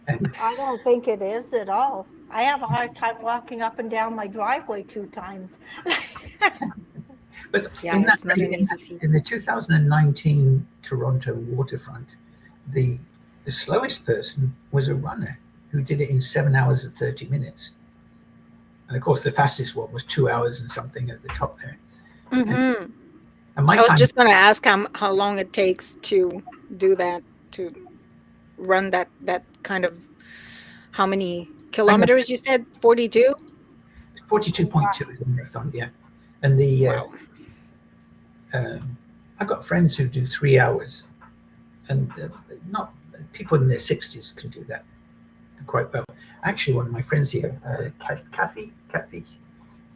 C: And
B: I don't think it is at all. I have a hard time walking up and down my driveway 2 times.
C: but
A: Yeah,
C: in,
A: it's not an easy feat.
C: in the 2019 Toronto waterfront, the slowest person was a runner who did it in 7 hours and 30 minutes. And of course, the fastest one was 2 hours and something at the top there.
A: Mm-hmm.
C: And my
A: I was
C: time,
A: just going to ask how long it takes to do that, to run that kind of, how many kilometers you said? 42?
C: 42.2 is a marathon, yeah. And the
A: Wow.
C: I've got friends who do 3 hours, and not people in their 60s can do that quite well. Actually, one of my friends here, Kathy,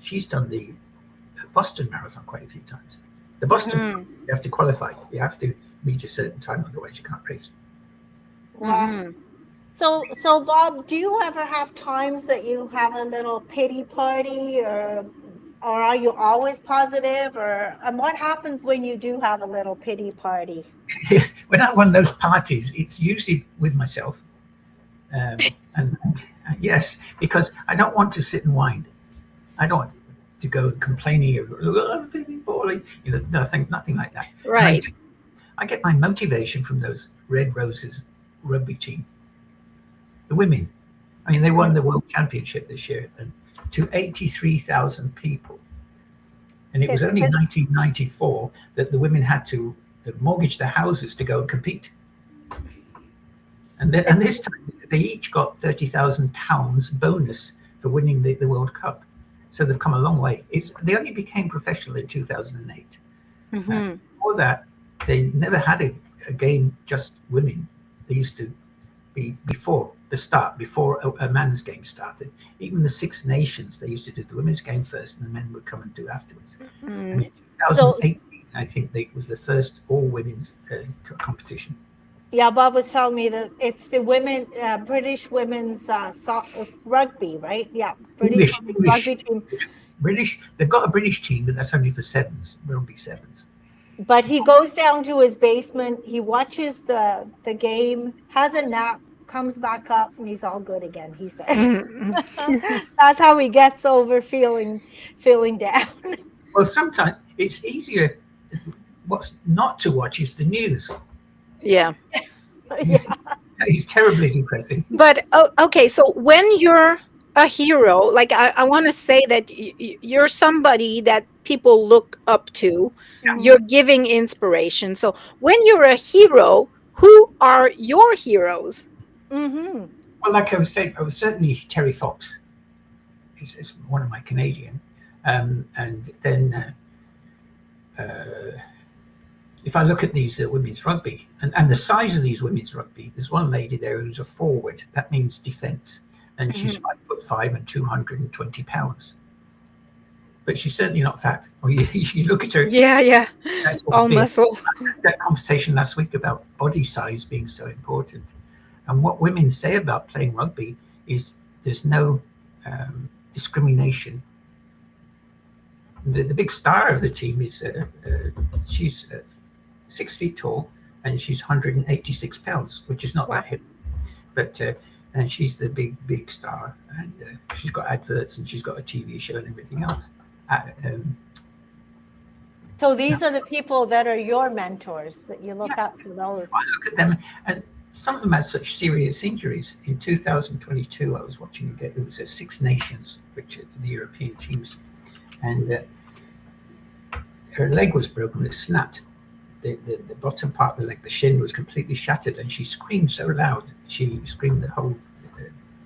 C: she's done the Boston Marathon quite a few times. The Boston, you have to qualify. You have to meet a certain time, otherwise you can't race.
A: Mm-hmm.
B: So Bob, do you ever have times that you have a little pity party, or are you always positive, and what happens when you do have a little pity party?
C: When I run those parties, it's usually with myself. And yes, because I don't want to sit and whine. I don't want to go complaining, I'm feeling poorly, nothing like that.
A: Right.
C: I get my motivation from those Red Roses rugby team. The women, I mean, they won the world championship this year, and to 83,000 people. And it was only 1994 that the women had to mortgage their houses to go and compete. And this time they each got £30,000 bonus for winning the World Cup. So they've come a long way. They only became professional in 2008. Before that, they never had a game just women. They used to be before a men's game started. Even the Six Nations, they used to do the women's game first, and the men would come and do afterwards. And in 2018, I think it was the first all women's competition.
B: Yeah, Bob was telling me that it's the British women's it's rugby, right? Yeah, British rugby team.
C: British, they've got a British team, but that's only for sevens, rugby sevens.
B: But he goes down to his basement, he watches the game, has a nap, comes back up, and he's all good again, he says. That's how he gets over feeling down.
C: Well, sometimes it's easier. What's not to watch is the news.
A: Yeah.
C: It's terribly depressing.
A: But okay, so when you're a hero, like I want to say that you're somebody that people look up to. You're giving inspiration. So when you're a hero, who are your heroes?
C: Well, like I was saying, I was certainly Terry Fox. He's one of my Canadian. And then if I look at these women's rugby and the size of these women's rugby, there's one lady there who's a forward. That means defence. And she's 5'5" and 220 pounds. But she's certainly not fat. Or you look at her.
A: Yeah. All muscle.
C: That conversation last week about body size being so important. And what women say about playing rugby is there's no discrimination. The big star of the team is she's 6 feet tall and she's 186 pounds, which is not that heavy. But and she's the big star, and she's got adverts and she's got a TV show and everything else.
B: So these are the people that are your mentors that you look up to those.
C: I look at them, and some of them had such serious injuries. In 2022, I was watching a game. It was Six Nations, which are the European teams, and her leg was broken. It snapped. The bottom part of the leg, the shin, was completely shattered, and she screamed so loud. She screamed the whole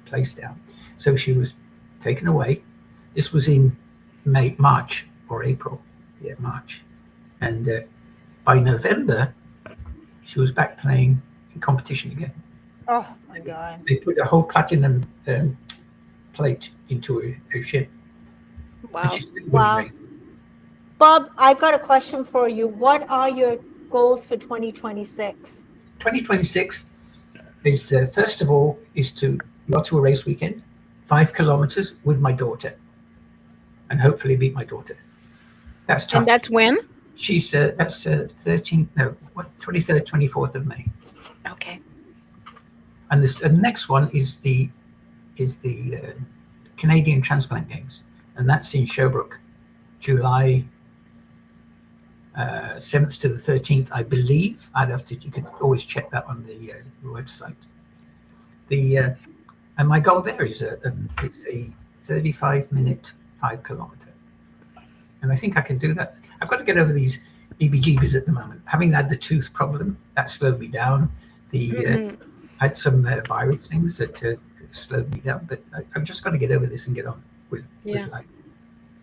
C: place down. So she was taken away. This was in March or April. Yeah, March. And by November, she was back playing in competition again.
B: Oh, my God.
C: They put a whole platinum plate into her shin.
A: Wow.
B: Wow. Bob, I've got a question for you. What are your goals for 2026?
C: 2026 is, first of all, is to go to a race weekend, 5 kilometers with my daughter, and hopefully beat my daughter. That's tough.
A: And that's when?
C: She's that's 23rd, 24th of May.
A: Okay.
C: And the next one is the Canadian Transplant Games, and that's in Sherbrooke, July 7th to the 13th, I believe. You can always check that on the website. And my goal there is it's a 35-minute 5 kilometer, and I think I can do that. I've got to get over these EBGBs at the moment. Having had the tooth problem, that slowed me down. I had some virus things that slowed me down, but I've just got to get over this and get on with life.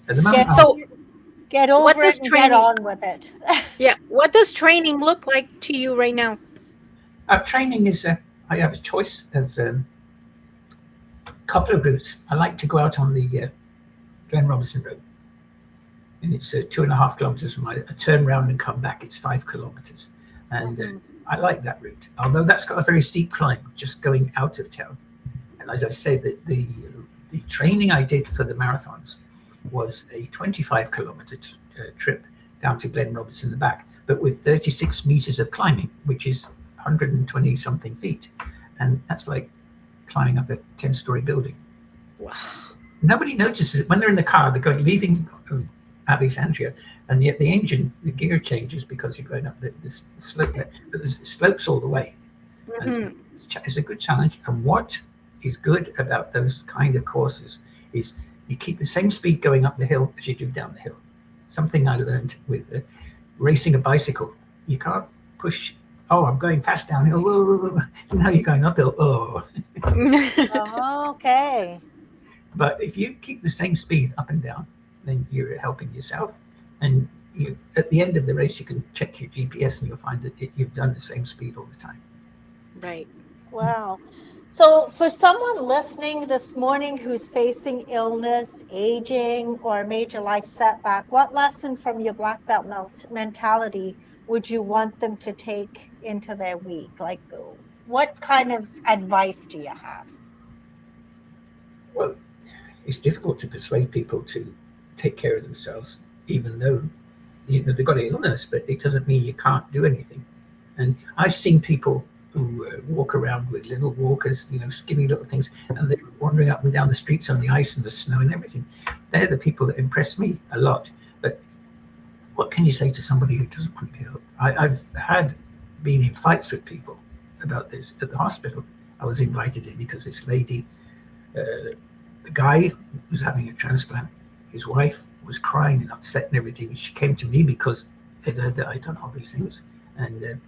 C: At the moment,
B: get over it and get on with it.
A: Yeah. What does training look like to you right now?
C: Training is, I have a choice of a couple of routes. I like to go out on the Glen Robinson Road. And it's 2.5 kilometers from I turn around and come back. It's 5 kilometers. And I like that route, although that's got a very steep climb just going out of town. And as I say, the training I did for the marathons was a 25 kilometer trip down to Glen Robinson and back, but with 36 meters of climbing, which is 120 something feet. And that's like climbing up a 10-story building.
A: Wow.
C: Nobody notices it when they're in the car. They're leaving Alexandria, and yet the gear changes because you're going up the slope there. But the slopes all the way. It's a good challenge. And what is good about those kind of courses is you keep the same speed going up the hill as you do down the hill. Something I learned with racing a bicycle. you can't push. Oh, I'm going fast downhill. Whoa, whoa, whoa. Now you're going uphill. Oh,
B: Oh, okay.
C: but if you keep the same speed up and down, then you're helping yourself. And you, at the end of the race, you can check your GPS and you'll find that you've done the same speed all the time.
A: Right.
B: Wow. So, for someone listening this morning who's facing illness, aging, or a major life setback, what lesson from your black belt mentality would you want them to take into their week? Like, what kind of advice do you have?
C: Well, it's difficult to persuade people to take care of themselves, even though they've got an illness, but it doesn't mean you can't do anything. And I've seen people who walk around with little walkers, skinny little things, and they're wandering up and down the streets on the ice and the snow and everything. They're the people that impress me a lot. But what can you say to somebody who doesn't want to help? I've been in fights with people about this at the hospital. I was invited in because this lady, the guy was having a transplant, his wife was crying and upset and everything. She came to me because they'd heard that I'd done all these things. And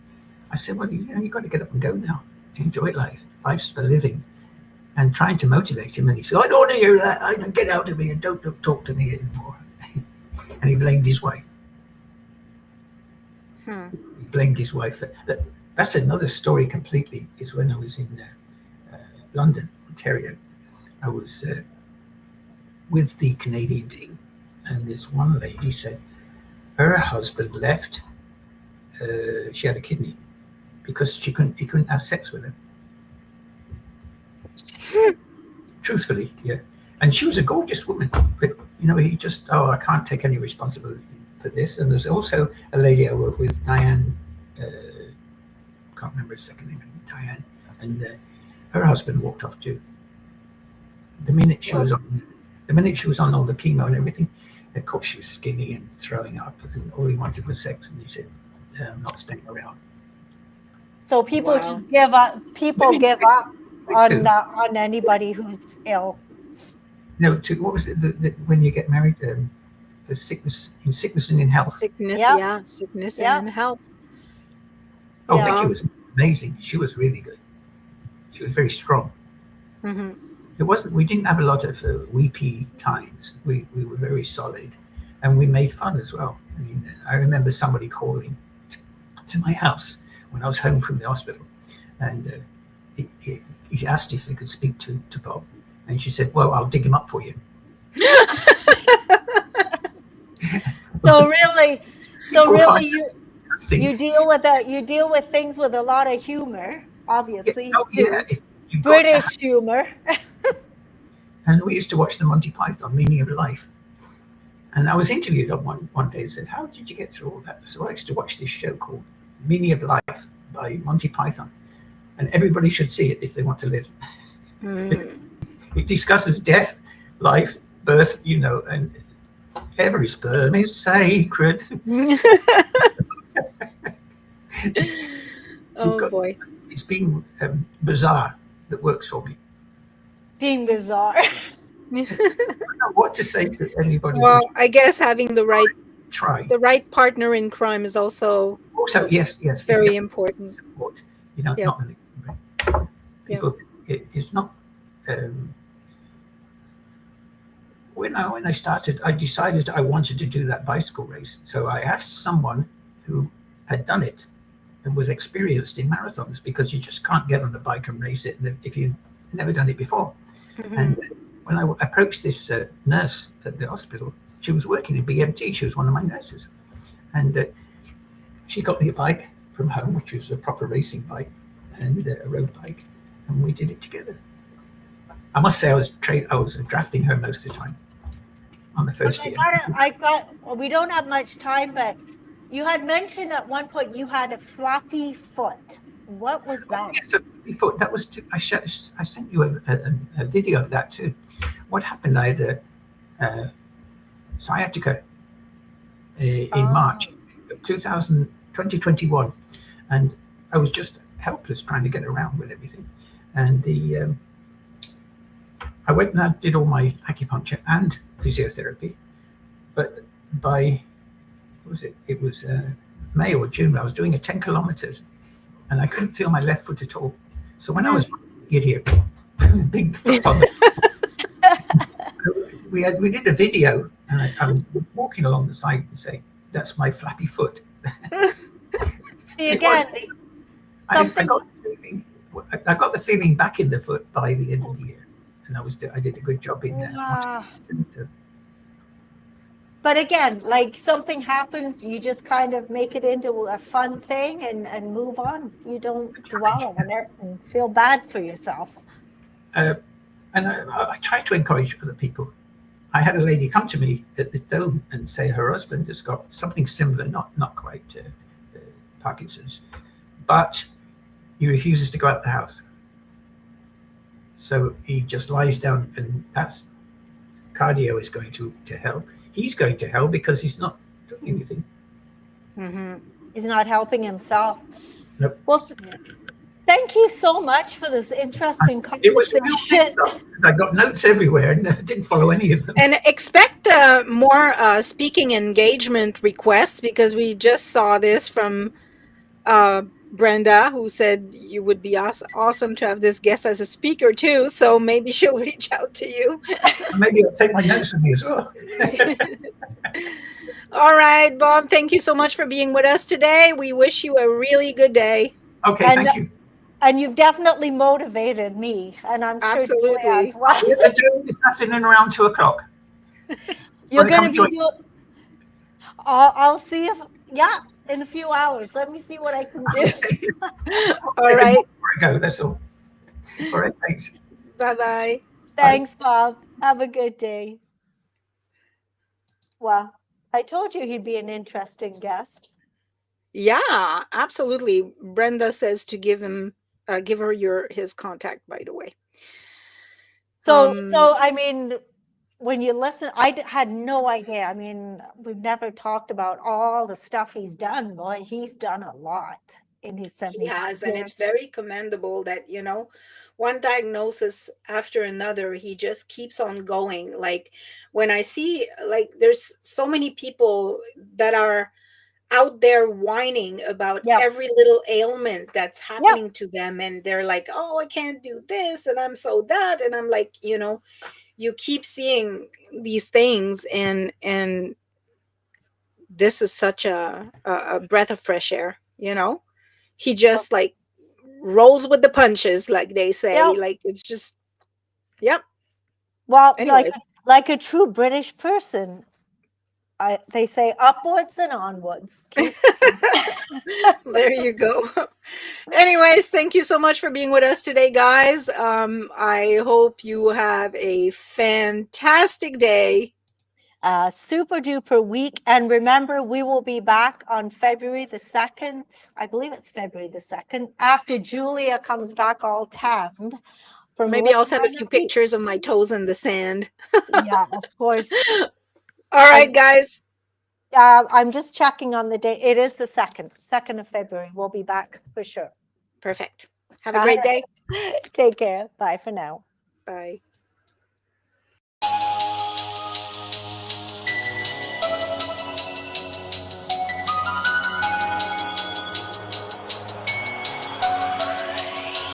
C: I said, well, you've got to get up and go now. Enjoy life. Life's for living. And trying to motivate him. And he said, I don't want to hear that. I don't, get out of me and don't talk to me anymore. And he blamed his wife. He blamed his wife. That's another story completely, is when I was in London, Ontario. I was with the Canadian team. And this one lady said her husband left. She had a kidney because he couldn't have sex with her. Truthfully, yeah. And she was a gorgeous woman, but he just, I can't take any responsibility for this. And there's also a lady I work with, Diane, can't remember her second name, Diane, and her husband walked off too. The minute she was on all the chemo and everything, of course she was skinny and throwing up, and all he wanted was sex, and he said, I'm not staying around.
B: So people just give up. People give up on anybody who's ill.
C: What was it? When you get married, for sickness and in health.
A: Sickness,
B: Yep.
A: sickness
B: Yep.
A: and in health.
C: Oh,
B: Yeah.
C: Vicky was amazing. She was really good. She was very strong.
A: Mm-hmm.
C: We didn't have a lot of weepy times. We were very solid, and we made fun as well. I mean, I remember somebody calling to my house when I was home from the hospital, and he asked if he could speak to Bob, and she said, well, I'll dig him up for you.
B: So really, you deal with things with a lot of humor, obviously.
C: Yeah,
B: British humor.
C: And we used to watch the Monty Python, Meaning of Life. And I was interviewed on one day and said, how did you get through all that? So I used to watch this show called Meaning of Life by Monty Python. And everybody should see it if they want to live. It discusses death, life, birth, and every sperm is sacred.
A: Boy.
C: It's being bizarre that works for me.
B: Being bizarre.
C: I don't know what to say to anybody.
A: Well, I guess having the right partner in crime is also
C: yes,
A: very important.
C: Support. Not going to people. It's not. When I started, I decided I wanted to do that bicycle race. So I asked someone who had done it and was experienced in marathons, because you just can't get on a bike and race it if you've never done it before. Mm-hmm. And when I approached this nurse at the hospital, she was working in BMT. She was one of my nurses. And she got me a bike from home, which was a proper racing bike, and a road bike. And we did it together. I must say I was drafting her most of the time on the first year.
B: We don't have much time, but you had mentioned at one point you had a floppy foot. What was that?
C: Yes, a floppy foot. That was. I sent you a video of that too. What happened? I had a sciatica in March of 2021, and I was just helpless trying to get around with everything. And I went and did all my acupuncture and physiotherapy, but by May or June. I was doing a 10 kilometers and I couldn't feel my left foot at all. So when I
B: Mm.
C: was, you'd hear big foot on the. We did a video, and I'm walking along the side and saying, "That's my flappy foot."
B: See,
C: It
B: again,
C: was. I
B: something.
C: got the feeling. I got the feeling back in the foot by the end of the year, and I did a good job in
B: Wow.
C: to,
B: But again, like something happens, you just kind of make it into a fun thing and move on. You don't dwell on it and feel bad for yourself.
C: uh, and I try to encourage other people. I had a lady come to me at the dome and say her husband has got something similar, not quite Parkinson's, but he refuses to go out the house. So he just lies down, and that's cardio is going to hell. He's going to hell because he's not doing anything.
A: Mm-hmm.
B: He's not helping himself.
C: Nope.
B: Well, thank you so much for this interesting
C: It was real
B: conversation.
C: things up. I got notes everywhere and I didn't follow any of them.
A: And expect more speaking engagement requests, because we just saw this from uh, Brenda, who said you would be awesome to have this guest as a speaker too. So maybe she'll reach out to you.
C: Maybe I'll take my notes with me as well.
A: All right, Bob, thank you so much for being with us today. We wish you a really good day.
C: Okay,
B: And
C: thank you.
B: and you've definitely motivated me, and I'm sure Julia as
A: Absolutely.
B: well.
C: I'll be at the dome this afternoon around 2 o'clock.
B: You're
C: Want to
B: going to
C: come
B: be
C: join?
B: doing. I'll see if, yeah, in a few hours. Let me see what I can do.
C: Okay.
A: All
C: Take a
A: right.
C: walk before I go. That's all. All right, thanks.
A: Bye bye.
C: Bye.
B: Thanks, Bob. Have a good day. Well, I told you he'd be an interesting guest.
A: Yeah, absolutely. Brenda says to give her his contact, by the way.
B: So I mean, when you listen, had no idea. I mean, we've never talked about all the stuff he's done. Boy, he's done a lot in his
A: He
B: 75
A: has, and it's
B: years.
A: very commendable that, one diagnosis after another, he just keeps on going. Like when I see, like, there's so many people that are out there whining about
B: Yep,
A: every little ailment that's
B: yep.
A: happening to them, and they're like, oh, I can't do this, and I'm so that, and I'm like, you keep seeing these things, and this is such a breath of fresh air. He just like rolls with the punches, like they say.
B: Yep.
A: Like it's just, yep.
B: Well,
A: Anyways,
B: like a true British person, they say upwards and onwards. Keep.
A: there you go. Anyways, thank you so much for being with us today, guys. I hope you have a fantastic day.
B: Super duper week. And remember, we will be back on February the 2nd. I believe it's February the 2nd, after Julia comes back all tanned from
A: Maybe
B: living
A: I'll send a
B: on the
A: few
B: beach.
A: pictures of my toes in the sand.
B: Yeah, of course.
A: All right,
B: And
A: guys.
B: I'm just checking on the date. It is the 2nd of February. We'll be back for sure.
A: Perfect. Have a
B: All
A: great day.
B: right. Take care. Bye for now.
A: Bye.